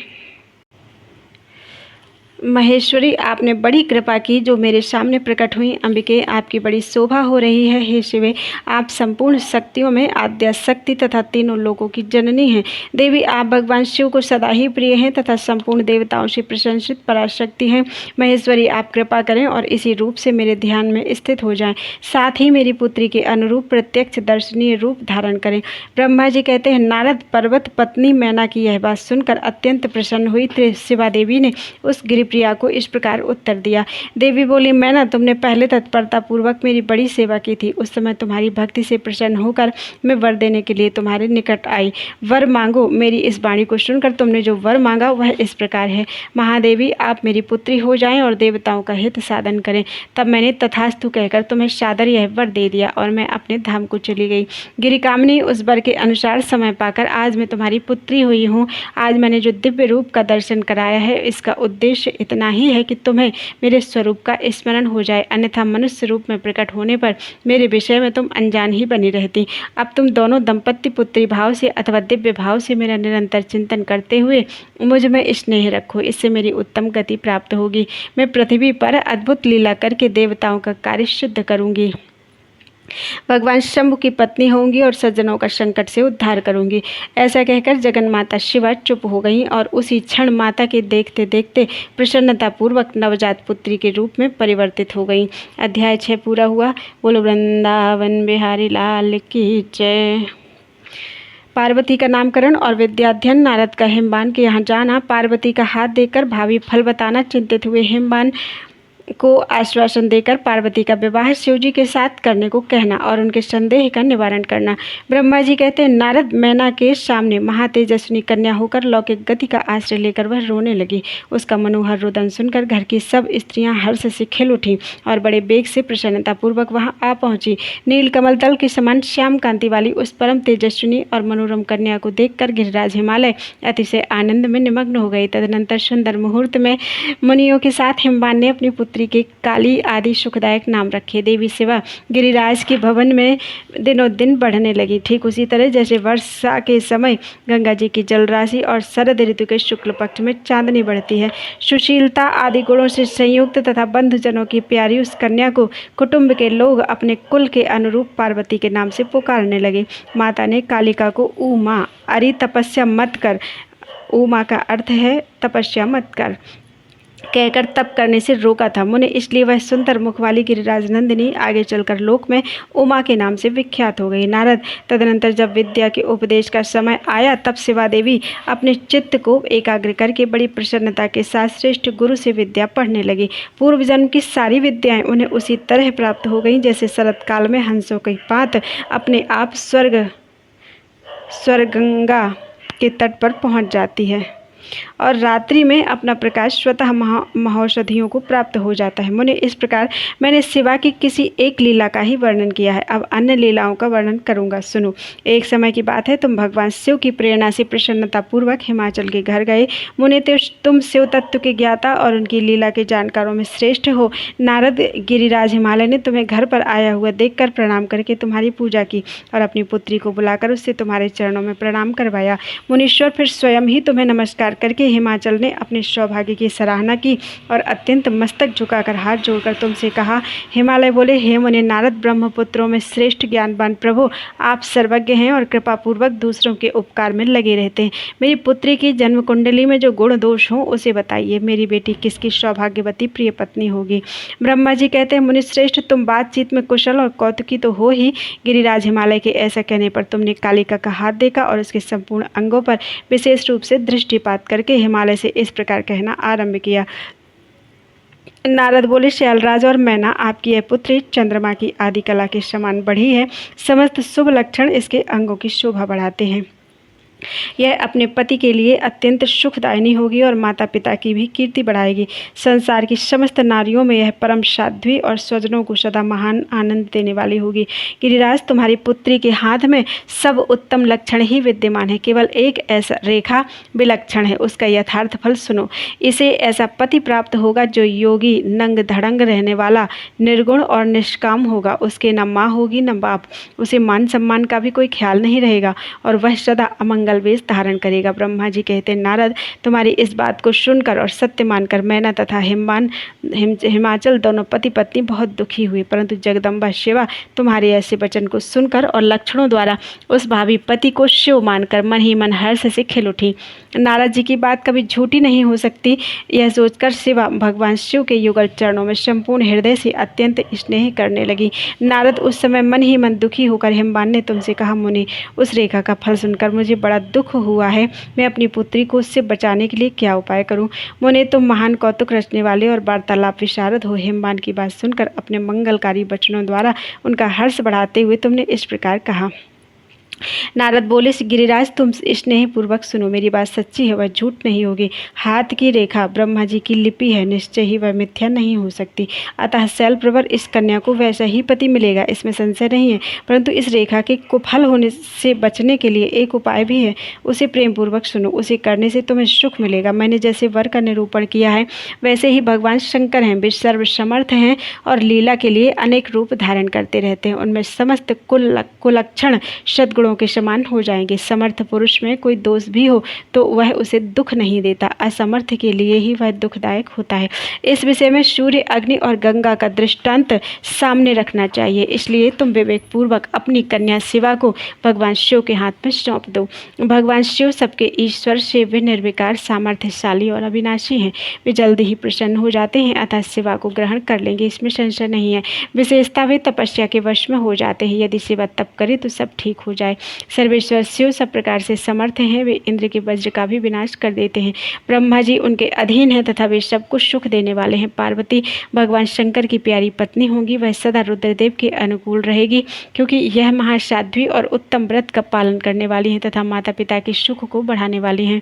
महेश्वरी, आपने बड़ी कृपा की जो मेरे सामने प्रकट हुई। अंबिके, आपकी बड़ी शोभा हो रही है। हे शिवे, आप संपूर्ण शक्तियों में आद्या शक्ति तथा तीनों लोकों की जननी हैं। देवी, आप भगवान शिव को सदा ही प्रिय हैं तथा संपूर्ण देवताओं से प्रशंसित पराशक्ति हैं। महेश्वरी, आप कृपा करें और इसी रूप से मेरे ध्यान में स्थित हो जाएं। साथ ही मेरी पुत्री के अनुरूप प्रत्यक्ष दर्शनीय रूप धारण करें। ब्रह्मा जी कहते हैं, नारद पर्वत पत्नी मैना की यह बात सुनकर अत्यंत प्रसन्न हुई। शिवा देवी ने उस प्रिया को इस प्रकार उत्तर दिया। देवी बोली, मैना, तुमने पहले तत्परता पूर्वक मेरी बड़ी सेवा की थी। उस समय तुम्हारी भक्ति से प्रसन्न होकर मैं वर देने के लिए तुम्हारे निकट आई। वर मांगो। मेरी इस वाणी को सुनकर तुमने जो वर मांगा वह इस प्रकार है। महादेवी, आप मेरी पुत्री हो जाएं और देवताओं का हित साधन करें। तब मैंने तथास्तु कहकर तुम्हें सादर यह वर दे दिया और मैं अपने धाम को चली गई। गिरिकामिनी, उस वर के अनुसार समय पाकर आज मैं तुम्हारी पुत्री हुई हूँ। आज मैंने जो दिव्य रूप का दर्शन कराया है इसका उद्देश्य इतना ही है कि तुम्हें मेरे स्वरूप का स्मरण हो जाए, अन्यथा मनुष्य रूप में प्रकट होने पर मेरे विषय में तुम अनजान ही बनी रहती। अब तुम दोनों दंपत्ति पुत्री भाव से अथवा दिव्य भाव से मेरा निरंतर चिंतन करते हुए मुझ में स्नेह रखो। इससे मेरी उत्तम गति प्राप्त होगी। मैं पृथ्वी पर अद्भुत लीला करके देवताओं का कार्य सिद्ध करूंगी। भगवान शंभु की पत्नी होंगी और सज्जनों का संकट से उद्धार करूंगी। ऐसा कहकर जगन माता शिवा चुप हो गई और उसी क्षण माता के देखते देखते प्रसन्नता पूर्वक नवजात पुत्री के रूप में परिवर्तित हो गई। अध्याय 6 पूरा हुआ। बोलो वृंदावन बिहारी लाल की जय। पार्वती का नामकरण और विद्याध्ययन। नारद का हिमवान के यहाँ जाना, पार्वती का हाथ देकर भावी फल बताना, चिंतित हुए हिमवान को आश्वासन देकर पार्वती का विवाह शिवजी के साथ करने को कहना और उनके संदेह का निवारण करना। ब्रह्मा जी कहते हैं, नारद मैना के सामने महातेजस्विनी कन्या होकर लौकिक गति का आश्रय लेकर वह रोने लगी। उसका मनोहर रुदन सुनकर घर की सब स्त्रियां हर्ष से खिल उठी और बड़े बेग से प्रसन्नतापूर्वक वहां आ पहुंची। नील कमल दल के समान श्याम कांति वाली उस परम तेजस्विनी और मनोरम कन्या को देखकर गिरिराज हिमालय अतिशय आनंद में निमग्न हो गए। तदनंतर सुंदर मुहूर्त में मुनियों के साथ हिमवान ने अपनी पुत्री गायत्री के काली आदि सुखदायक नाम रखे। देवी सेवा गिरिराज के भवन में दिनों दिन बढ़ने लगी। ठीक उसी तरह जैसे वर्षा के समय गंगा जी की जल राशि और शरद ऋतु के शुक्ल पक्ष में चांदनी बढ़ती है। सुशीलता आदि गुणों से संयुक्त तथा बंधुजनों की प्यारी उस कन्या को कुटुंब के लोग अपने कुल के अनुरूप पार्वती के नाम से पुकारने लगे। माता ने कालिका को उमा अरे तपस्या मत कर, उमा का अर्थ है तपस्या मत कर, कहकर तप करने से रोका था। मुने इसलिए वह सुंदर मुख वाली गिरिराज नंदिनी आगे चलकर लोक में उमा के नाम से विख्यात हो गई। नारद तदनंतर जब विद्या के उपदेश का समय आया तब शिवा देवी अपने चित्त को एकाग्र करके बड़ी प्रसन्नता के साथ श्रेष्ठ गुरु से विद्या पढ़ने लगी। पूर्व जन्म की सारी विद्याएं उन्हें उसी तरह प्राप्त हो गईं जैसे शरत काल में हंसों की पात अपने आप स्वर्गंगा के तट पर पहुंच जाती है और रात्रि में अपना प्रकाश स्वतः महौषधियों को प्राप्त हो जाता है। मुने इस प्रकार मैंने शिवा की किसी एक लीला का ही वर्णन किया है। अब अन्य लीलाओं का वर्णन करूंगा, सुनो। एक समय की बात है, तुम भगवान शिव की प्रेरणा से प्रसन्नता पूर्वक हिमाचल के घर गए। मुने तुम शिव तत्व के ज्ञाता और उनकी लीला के जानकारों में श्रेष्ठ हो। नारद गिरिराज हिमालय ने तुम्हें घर पर आया हुआ देखकर प्रणाम करके तुम्हारी पूजा की और अपनी पुत्री को बुलाकर उससे तुम्हारे चरणों में प्रणाम करवाया। मुनीश्वर फिर स्वयं ही तुम्हें नमस्कार करके हिमाचल ने अपने सौभाग्य की सराहना की और अत्यंत मस्तक झुकाकर हाथ जोड़कर तुमसे कहा। हिमालय बोले, हे मुनि नारद, ब्रह्मपुत्रों में श्रेष्ठ ज्ञानवान प्रभु, आप सर्वज्ञ हैं और कृपापूर्वक दूसरों के उपकार में लगे रहते हैं। मेरी पुत्री की जन्म कुंडली में जो गुण दोष हो उसे बताइए। मेरी बेटी किसकी सौभाग्यवती प्रिय पत्नी होगी? ब्रह्मा जी कहते हैं, मुनि श्रेष्ठ, तुम बातचीत में कुशल और कौतुकी तो हो ही। गिरिराज हिमालय के ऐसा कहने पर तुमने कालिका का हाथ देखा और उसके संपूर्ण अंगों पर विशेष रूप से दृष्टिपात करके हिमालय से इस प्रकार कहना आरंभ किया। नारद बोले, शैलराज और मैना, आपकी यह पुत्री चंद्रमा की आदि कला के समान बढ़ी है। समस्त शुभ लक्षण इसके अंगों की शोभा बढ़ाते हैं। यह अपने पति के लिए अत्यंत सुखदायिनी होगी और माता पिता की भी कीर्ति बढ़ाएगी। संसार की समस्त नारियों में यह परम साध्वी और स्वजनों को सदा महान आनंद देने वाली होगी। गिरिराज, तुम्हारी पुत्री के हाथ में सब उत्तम लक्षण ही विद्यमान है। केवल एक ऐसा रेखा विलक्षण है, उसका यथार्थ फल सुनो। इसे ऐसा पति प्राप्त होगा जो योगी, नंग धड़ंग रहने वाला, निर्गुण और निष्काम होगा। उसके न माँ होगी न बाप, उसे मान सम्मान का भी कोई ख्याल नहीं रहेगा और वह सदा अमंगल वेश धारण करेगा। ब्रह्मा जी कहते हैं, नारद, तुम्हारी इस बात को सुनकर और सत्य मानकर मैना तथा हिमाचल दोनों पति पत्नी बहुत दुखी हुए, परंतु जगदम्बा शिवा तुम्हारे ऐसे वचन को सुनकर और लक्षणों द्वारा उस भावी पति को शिव मानकर मन ही मन हर्ष से खिल उठी। नारद जी की बात कभी झूठी नहीं हो सकती, यह सोचकर शिवा भगवान शिव के युगल चरणों में संपूर्ण हृदय से अत्यंत स्नेह करने लगी। नारद, उस समय मन ही मन दुखी होकर हिमवान ने तुमसे कहा, मुनि, उस रेखा का फल सुनकर मुझे बड़ा दुख हुआ है। मैं अपनी पुत्री को उससे बचाने के लिए क्या उपाय करूं? मुने, तुम महान कौतुक रचने वाले और वार्तालाप विशारद हो। हिमवान की बात सुनकर अपने मंगलकारी वचनों द्वारा उनका हर्ष बढ़ाते हुए तुमने इस प्रकार कहा। नारद बोले, गिरिराज, तुम स्नेह पूर्वक सुनो, मेरी बात सच्ची है, वह झूठ नहीं होगी। हाथ की रेखा ब्रह्मा जी की लिपि है, निश्चय ही वह मिथ्या नहीं हो सकती। अतः शैलप्रवर इस कन्या को वैसा ही पति मिलेगा, इसमें संशय नहीं है। परंतु इस रेखा के कुफल होने से बचने के लिए एक उपाय भी है, उसे प्रेम पूर्वक सुनो। उसे करने से तुम्हें सुख मिलेगा। मैंने जैसे वर का निरूपण किया है वैसे ही भगवान शंकर हैं, वे सर्वसमर्थ हैं और लीला के लिए अनेक रूप धारण करते रहते हैं। उनमें समस्त कुलक्षण सद्गुणों के समान हो जाएंगे। समर्थ पुरुष में कोई दोष भी हो तो वह उसे दुख नहीं देता, असमर्थ के लिए ही वह दुखदायक होता है। इस विषय में सूर्य, अग्नि और गंगा का दृष्टांत सामने रखना चाहिए। इसलिए तुम विवेक पूर्वक अपनी कन्या शिवा को भगवान शिव के हाथ में सौंप दो। भगवान शिव सबके ईश्वर से वे निर्विकार, सामर्थ्यशाली और अविनाशी हैं। वे जल्दी ही प्रसन्न हो जाते हैं, अतः शिवा को ग्रहण कर लेंगे, इसमें संशय नहीं है। विशेषता वे तपस्या के वश में हो जाते हैं। यदि शिवा तप करे तो सब ठीक हो जाए। सर्वेश्वर शिव सब प्रकार से समर्थ हैं, वे इंद्र के वज्र का भी विनाश कर देते हैं। ब्रह्मा जी उनके अधीन हैं तथा वे सबको सुख देने वाले हैं। पार्वती भगवान शंकर की प्यारी पत्नी होंगी, वह सदा रुद्रदेव के अनुकूल रहेगी, क्योंकि यह महासाध्वी और उत्तम व्रत का पालन करने वाली हैं तथा माता पिता के सुख को बढ़ाने वाली हैं।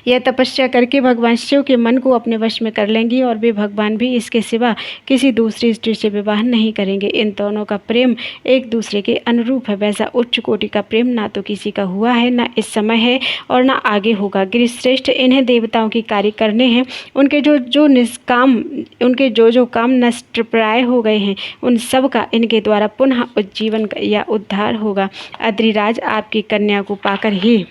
यह तपस्या करके भगवान शिव के मन को अपने वश में कर लेंगी और वे भगवान भी इसके सिवा किसी दूसरी स्त्री से विवाह नहीं करेंगे। इन दोनों का प्रेम एक दूसरे के अनुरूप है। वैसा उच्च कोटि का प्रेम ना तो किसी का हुआ है, ना इस समय है और ना आगे होगा। गिरिश्रेष्ठ, इन्हें देवताओं की कार्य करने हैं। उनके उनके जो काम नष्ट प्राय हो गए हैं, उन सब का इनके द्वारा पुनः उज्जीवन या उद्धार होगा। अद्रिराज, आपकी कन्या को पाकर ही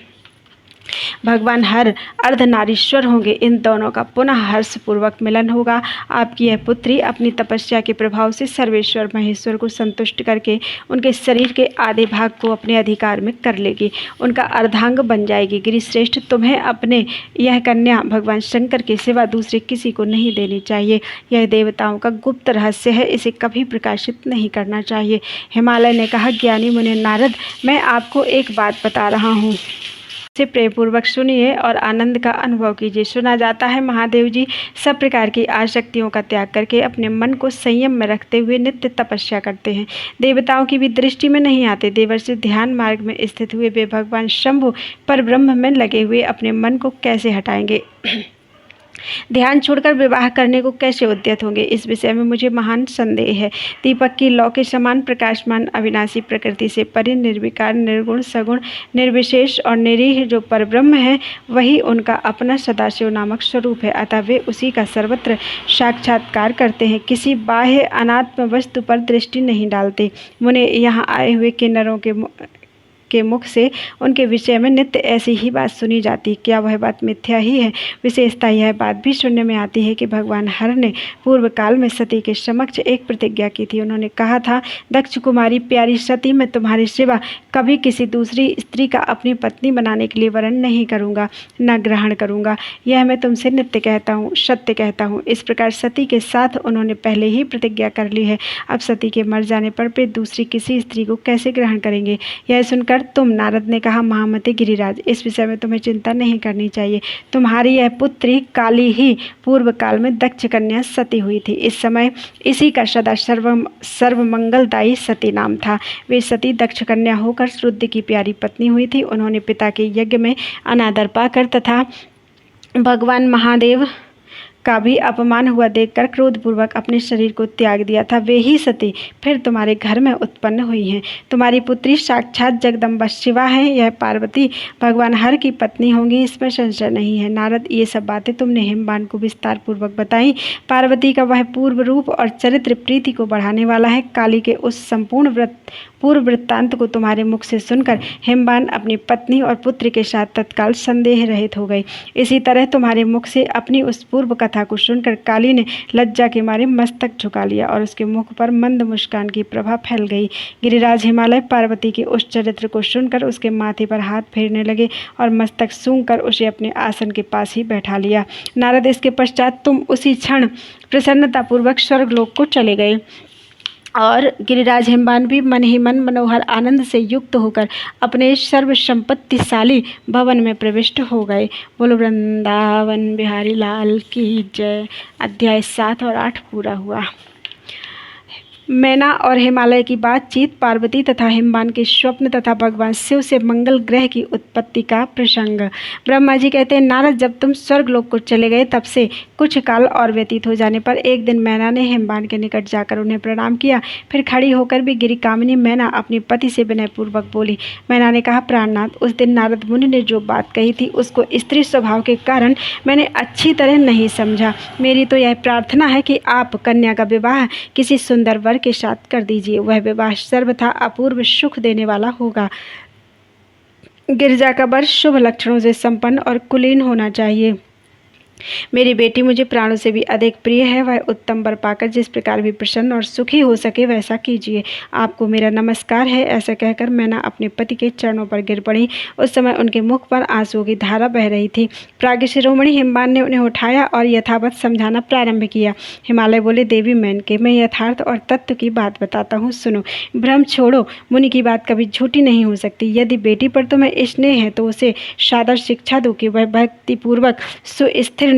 भगवान हर अर्धनारीश्वर होंगे। इन दोनों का पुनः हर्षपूर्वक मिलन होगा। आपकी यह पुत्री अपनी तपस्या के प्रभाव से सर्वेश्वर महेश्वर को संतुष्ट करके उनके शरीर के आधे भाग को अपने अधिकार में कर लेगी, उनका अर्धांग बन जाएगी। गिरिश्रेष्ठ, तुम्हें अपने यह कन्या भगवान शंकर के सिवा दूसरे किसी को नहीं देनी चाहिए। यह देवताओं का गुप्त रहस्य है, इसे कभी प्रकाशित नहीं करना चाहिए। हिमालय ने कहा, ज्ञानी मुनि नारद, मैं आपको एक बात बता रहा हूँ, से प्रेमपूर्वक सुनिए और आनंद का अनुभव कीजिए। सुना जाता है महादेव जी सब प्रकार की आसक्तियों का त्याग करके अपने मन को संयम में रखते हुए नित्य तपस्या करते हैं। देवताओं की भी दृष्टि में नहीं आते। देवर्षि ध्यान मार्ग में स्थित हुए वे भगवान शंभु पर ब्रह्म में लगे हुए अपने मन को कैसे हटाएंगे, ध्यान छोड़कर विवाह करने को कैसे उद्यत होंगे, इस विषय में मुझे महान संदेह है। दीपक की लौ के समान प्रकाशमान अविनाशी प्रकृति से परे निर्विकार, निर्गुण, सगुण, निर्विशेष और निरीह जो परब्रह्म है, वही उनका अपना सदाशिव नामक स्वरूप है। अतः वे उसी का सर्वत्र साक्षात्कार करते हैं, किसी बाह्य अनात्म वस्तु पर दृष्टि नहीं डालते। मुने, यहाँ आए हुए किन्नरों के मुख से उनके विषय में नित्य ऐसी ही बात सुनी जाती, क्या वह बात मिथ्या ही है? विशेषता यह बात भी सुनने में आती है कि भगवान हर ने पूर्व काल में सती के समक्ष एक प्रतिज्ञा की थी। उन्होंने कहा था, दक्ष कुमारी प्यारी सती, मैं तुम्हारे सिवा कभी किसी दूसरी स्त्री का अपनी पत्नी बनाने के लिए वरण नहीं करूँगा, न ग्रहण करूँगा। यह मैं तुमसे नित्य कहता हूँ, सत्य कहता हूँ। इस प्रकार सती के साथ उन्होंने पहले ही प्रतिज्ञा कर ली है। अब सती के मर जाने पर वे दूसरी किसी स्त्री को कैसे ग्रहण करेंगे? यह सुनकर तुम, नारद ने कहा, महामते गिरिराज, इस विषय में तुम्हें चिंता नहीं करनी चाहिए। तुम्हारी यह पुत्री काली ही पूर्व काल में दक्ष कन्या सती हुई थी। इस समय इसी का सदा सर्वमंगलदायी सती नाम था। वे सती दक्ष कन्या होकर रुद्र की प्यारी पत्नी हुई थी। उन्होंने पिता के यज्ञ में अनादर पाकर तथा भगवान महादेव का भी अपमान हुआ देखकर क्रोधपूर्वक अपने शरीर को त्याग दिया था। वे ही सती फिर तुम्हारे घर में उत्पन्न हुई हैं। तुम्हारी पुत्री साक्षात जगदम्बा शिवा है। यह पार्वती भगवान हर की पत्नी होंगी, इसमें संशय नहीं है। नारद, ये सब बातें तुमने हिमवान को विस्तार पूर्वक बताई। पार्वती का वह पूर्व रूप और चरित्र प्रीति को बढ़ाने वाला है। काली के उस संपूर्ण पूर्व वृत्तांत को तुम्हारे मुख से सुनकर हिमवान अपनी पत्नी और पुत्र के साथ तत्काल संदेह रहित हो गई। इसी तरह तुम्हारे मुख से अपनी उस पूर्व कथा को सुनकर काली ने लज्जा के मारे मस्तक झुका लिया और उसके मुख पर मंद मुस्कान की प्रभा फैल गई। गिरिराज हिमालय पार्वती के उस चरित्र को सुनकर उसके माथे पर हाथ फेरने लगे और मस्तक सूंघकर उसे अपने आसन के पास ही बैठा लिया। नारद, इसके पश्चात तुम उसी क्षण प्रसन्नतापूर्वक स्वर्गलोक को चले गए और गिरिराज हिमवान भी मन ही मन मनोहर आनंद से युक्त होकर अपने सर्वसंपत्तिशाली भवन में प्रविष्ट हो गए। बोलो वृंदावन बिहारी लाल की जय। अध्याय 7 और 8 पूरा हुआ। मैना और हिमालय की बातचीत, पार्वती तथा हिमवान के स्वप्न तथा भगवान शिव से मंगल ग्रह की उत्पत्ति का प्रसंग। ब्रह्मा जी कहते हैं, नारद, जब तुम स्वर्गलोक को चले गए तब से कुछ काल और व्यतीत हो जाने पर एक दिन मैना ने हिमवान के निकट जाकर उन्हें प्रणाम किया। फिर खड़ी होकर भी गिरिकामिनी मैना अपने पति से विनयपूर्वक बोली। मैना ने कहा, प्राणनाथ, उस दिन नारद मुनि ने जो बात कही थी उसको स्त्री स्वभाव के कारण मैंने अच्छी तरह नहीं समझा। मेरी तो यह प्रार्थना है कि आप कन्या का विवाह किसी सुंदर वर के साथ कर दीजिए। वह विवाह सर्वथा अपूर्व सुख देने वाला होगा। गिरजा का वर शुभ लक्षणों से संपन्न और कुलीन होना चाहिए। मेरी बेटी मुझे प्राणों से भी अधिक प्रिय है। वह उत्तम वर पाकर जिस प्रकार भी प्रसन्न और सुखी हो सके वैसा कीजिए। आपको मेरा नमस्कार है। ऐसा कहकर मैना अपने पति के चरणों पर गिर पड़ी। उस समय उनके मुख पर आंसुओं की धारा बह रही थी। प्राज्ञ शिरोमणि हिमवान ने उन्हें उठाया और यथावत समझाना प्रारंभ किया। हिमालय बोले, देवी मेनके, मैं यथार्थ और तत्व की बात बताता हूँ, सुनो। भ्रम छोड़ो, मुनि की बात कभी झूठी नहीं हो सकती। यदि बेटी पर तुम्हें स्नेह है तो उसे सादर शिक्षा दो कि वह भक्तिपूर्वक सुस्थिर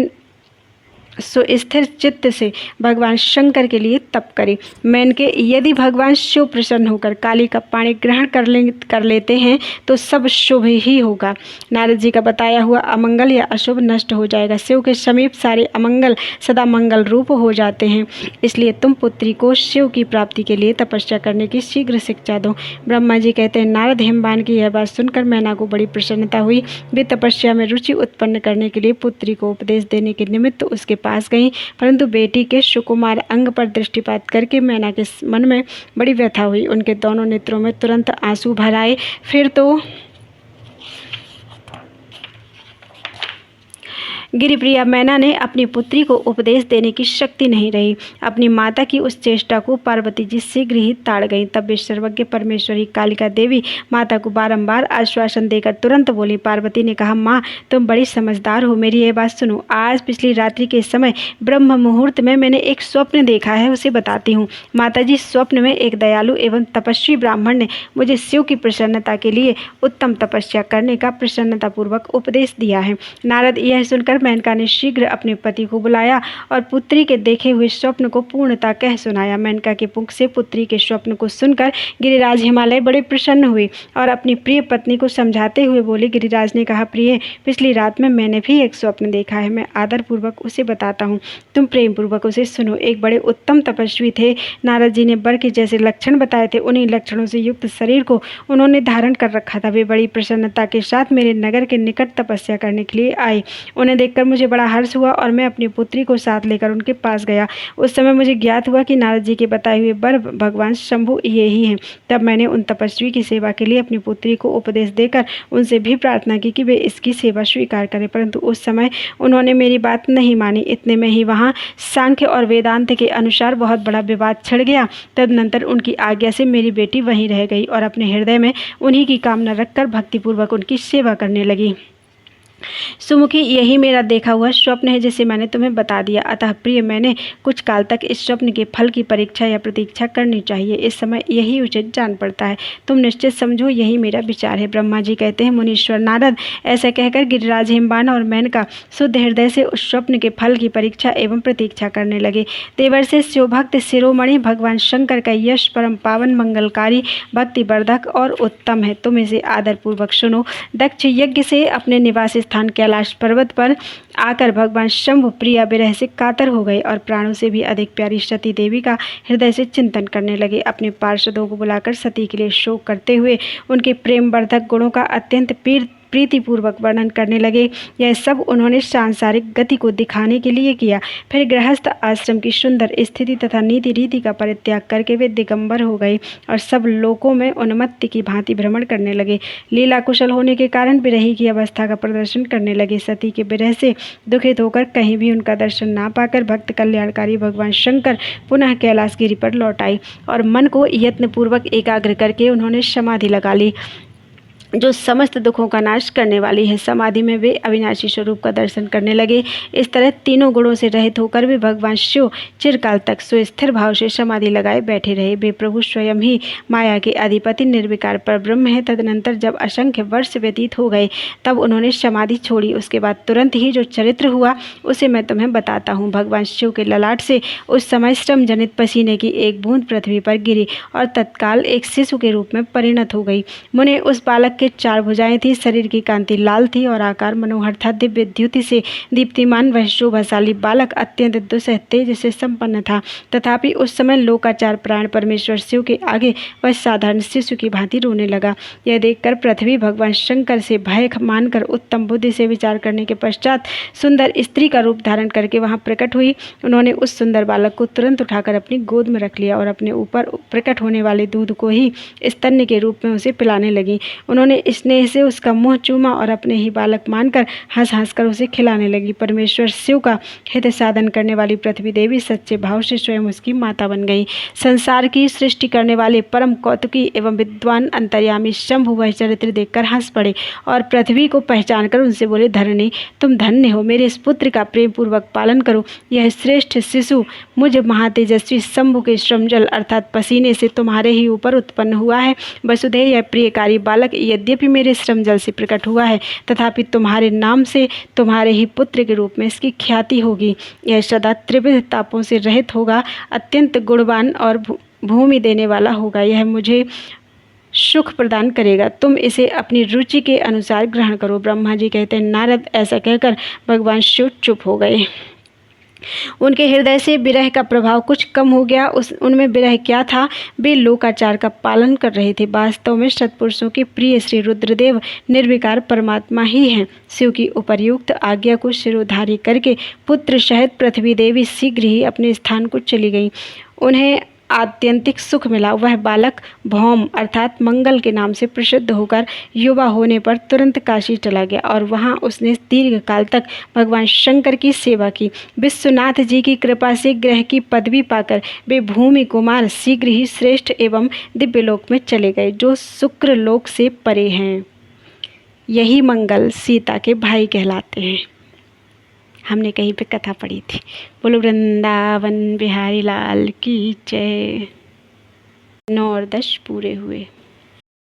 सो स्थिर चित्त से भगवान शंकर के लिए तप करें। मेनके यदि भगवान शिव प्रसन्न होकर काली का पानी ग्रहण कर लेते हैं तो सब शुभ ही होगा। नारद जी का बताया हुआ अमंगल या अशुभ नष्ट हो जाएगा। शिव के समीप सारे अमंगल सदा मंगल रूप हो जाते हैं। इसलिए तुम पुत्री को शिव की प्राप्ति के लिए तपस्या करने की शीघ्र शिक्षा दो। ब्रह्मा जी कहते हैं, नारद हिमवान की यह बात सुनकर मैना को बड़ी प्रसन्नता हुई। वे तपस्या में रुचि उत्पन्न करने के लिए पुत्री को उपदेश देने के निमित्त उसके पास गईं, परंतु बेटी के सुकुमार अंग पर दृष्टिपात करके मैना के मन में बड़ी व्यथा हुई। उनके दोनों नेत्रों में तुरंत आंसू भर आए। फिर तो गिरिप्रिया मैना ने अपनी पुत्री को उपदेश देने की शक्ति नहीं रही। अपनी माता की उस चेष्टा को पार्वती जी शीघ्र ही ताड़ गईं। तब वे सर्वज्ञ परमेश्वरी कालिका देवी माता को बारंबार आश्वासन देकर तुरंत बोली। पार्वती ने कहा, माँ तुम बड़ी समझदार हो, मेरी यह बात सुनो। आज पिछली रात्रि के समय ब्रह्म मुहूर्त में मैंने एक स्वप्न देखा है, उसे बताती हूँ। माता जी, स्वप्न में एक दयालु एवं तपस्वी ब्राह्मण ने मुझे शिव की प्रसन्नता के लिए उत्तम तपस्या करने का प्रसन्नतापूर्वक उपदेश दिया है। नारद यह सुनकर मेनका ने शीघ्र अपने पति को बुलाया और पुत्री के देखे हुए स्वप्न को पूर्णता कह सुनाया। मेनका के मुख से पुत्री के स्वप्न को सुनकर गिरिराज हिमालय बड़े प्रसन्न हुए और अपनी प्रिय पत्नी को समझाते हुए बोले। गिरिराज ने कहा, प्रिय, पिछली रात में मैंने भी एक स्वप्न देखा है, मैं आदरपूर्वक उसे बताता हूँ, तुम प्रेम पूर्वक उसे सुनो। एक बड़े उत्तम तपस्वी थे। नारद जी ने वर के जैसे लक्षण बताए थे, उन्हीं लक्षणों से युक्त शरीर को उन्होंने धारण कर रखा था। वे बड़ी प्रसन्नता के साथ मेरे नगर के निकट तपस्या करने के लिए आए। उन्हें देखकर मुझे बड़ा हर्ष हुआ और मैं अपनी पुत्री को साथ लेकर उनके पास गया। उस समय मुझे ज्ञात हुआ कि नारद जी के बताए हुए वर भगवान शंभु ये ही हैं। तब मैंने उन तपस्वी की सेवा के लिए अपनी पुत्री को उपदेश देकर उनसे भी प्रार्थना की कि वे इसकी सेवा स्वीकार करें, परंतु उस समय उन्होंने मेरी बात नहीं मानी। इतने में ही वहाँ सांख्य और वेदांत के अनुसार बहुत बड़ा विवाद छिड़ गया। तदनंतर उनकी आज्ञा से मेरी बेटी वहीं रह गई और अपने हृदय में उन्हीं की कामना रखकर भक्तिपूर्वक उनकी सेवा करने लगी। सुमुखी, यही मेरा देखा हुआ स्वप्न है जिसे मैंने तुम्हें बता दिया। अतः प्रिय, मैंने कुछ काल तक इस स्वप्न के फल की परीक्षा या प्रतीक्षा करनी चाहिए। इस समय यही उचित जान पड़ता है। तुम निश्चित समझो, यही मेरा विचार है। ब्रह्मा जी कहते हैं, मुनीश्वर नारद ऐसा कहकर गिरिराज हिमवान और मेनका शुद्ध हृदय से उस स्वप्न के फल की परीक्षा एवं प्रतीक्षा करने लगे। देवर से शिवभक्त शिरोमणि भगवान शंकर का यश परम पावन, मंगलकारी, भक्तिवर्धक और उत्तम है। तुम इसे आदरपूर्वक सुनो। दक्ष यज्ञ से अपने निवास स्थान कैलाश पर्वत पर आकर भगवान शंभु प्रिया विरह से कातर हो गए और प्राणों से भी अधिक प्यारी सती देवी का हृदय से चिंतन करने लगे। अपने पार्षदों को बुलाकर सती के लिए शोक करते हुए उनके प्रेम वर्धक गुणों का अत्यंत प्रीतिपूर्वक वर्णन करने लगे। यह सब उन्होंने सांसारिक गति को दिखाने के लिए किया। फिर गृहस्थ आश्रम की सुंदर स्थिति तथा नीति रीति का परित्याग करके वे दिगंबर हो गए और सब लोकों में उन्मत्त की भांति भ्रमण करने लगे। लीला कुशल होने के कारण विरही की अवस्था का प्रदर्शन करने लगे। सती के विरह से दुखित होकर कहीं भी उनका दर्शन ना पाकर भक्त कल्याणकारी भगवान शंकर पुनः कैलाश गिरी पर लौट आए और मन को यत्नपूर्वक एकाग्र करके उन्होंने समाधि लगा ली, जो समस्त दुखों का नाश करने वाली है। समाधि में वे अविनाशी स्वरूप का दर्शन करने लगे। इस तरह तीनों गुणों से रहित होकर वे भगवान शिव चिरकाल तक सुस्थिर भाव से समाधि लगाए बैठे रहे। वे प्रभु स्वयं ही माया के अधिपति निर्विकार पर ब्रह्म है। तदनंतर जब असंख्य वर्ष व्यतीत हो गए तब उन्होंने समाधि छोड़ी। उसके बाद तुरंत ही जो चरित्र हुआ उसे मैं तुम्हें बताता हूँ। भगवान शिव के ललाट से उस समय श्रम जनित पसीने की एक बूंद पृथ्वी पर गिरी और तत्काल एक शिशु के रूप में परिणत हो गई। मुने, उस बालक 4 भुजाएं थी, शरीर की कांति लाल थी और आकार मनोहर था। दिव्य द्युति से दीप्तिमान वह शोभाशाली बालक अत्यंत दुस्सह तेज से संपन्न था। तथापि उस समय लोकाचार प्राण परमेश्वर शिव के आगे वह साधारण शिशु की भांति रोने लगा। यह देखकर पृथ्वी भगवान शंकर से भय मानकर उत्तम बुद्धि से विचार करने के पश्चात सुंदर स्त्री का रूप धारण करके वहां प्रकट हुई। उन्होंने उस सुंदर बालक को तुरंत उठाकर अपनी गोद में रख लिया और अपने ऊपर प्रकट होने वाले दूध को ही स्तन्य के रूप में उसे पिलाने लगी। उन्होंने स्नेह से उसका मुंह चूमा और अपने ही बालक मानकर हंस हंस कर उसे खिलाने लगी। परमेश्वर शिव का हित साधन करने वाली पृथ्वी देवी सच्चे भाव से स्वयं उसकी माता बन गई। संसार की सृष्टि करने वाले परम कौतुकी एवं विद्वान अंतर्यामी शंभु वह चरित्र देखकर हंस पड़े और पृथ्वी को पहचान कर उनसे बोले, धरणी तुम धन्य हो, मेरे इस पुत्र का प्रेम पूर्वक पालन करो। यह श्रेष्ठ शिशु मुझ महातेजस्वी शंभु के श्रमजल अर्थात पसीने से तुम्हारे ही ऊपर उत्पन्न हुआ है। वसुधे, यह प्रियकारी बालक यद्यपि मेरे श्रम जल से प्रकट हुआ है, तथापि तुम्हारे नाम से तुम्हारे ही पुत्र के रूप में इसकी ख्याति होगी। यह सदा त्रिविध तापों से रहित होगा, अत्यंत गुणवान और भूमि देने वाला होगा। यह मुझे सुख प्रदान करेगा, तुम इसे अपनी रुचि के अनुसार ग्रहण करो। ब्रह्मा जी कहते हैं, नारद ऐसा कहकर भगवान शिव चुप हो गए। उनके हृदय से विरह का प्रभाव कुछ कम हो गया। उनमें विरह क्या था? वे लोकाचार का पालन कर रहे थे। वास्तव में सत्पुरुषों के प्रिय श्री रुद्रदेव निर्विकार परमात्मा ही हैं। शिव की उपर्युक्त आज्ञा को शिरोधार्य करके पुत्र सहित पृथ्वी देवी शीघ्र ही अपने स्थान को चली गई। उन्हें आत्यंतिक सुख मिला। वह बालक भौम अर्थात मंगल के नाम से प्रसिद्ध होकर युवा होने पर तुरंत काशी चला गया और वहां उसने दीर्घ काल तक भगवान शंकर की सेवा की। विश्वनाथ जी की कृपा से ग्रह की पदवी पाकर वे भूमि कुमार शीघ्र ही श्रेष्ठ एवं दिव्यलोक में चले गए, जो शुक्र लोक से परे हैं। यही मंगल सीता के भाई कहलाते हैं। हमने कहीं पे कथा पढ़ी थी। बोलो वृंदावन बिहारी लाल की जय। 9 और 10 पूरे हुए।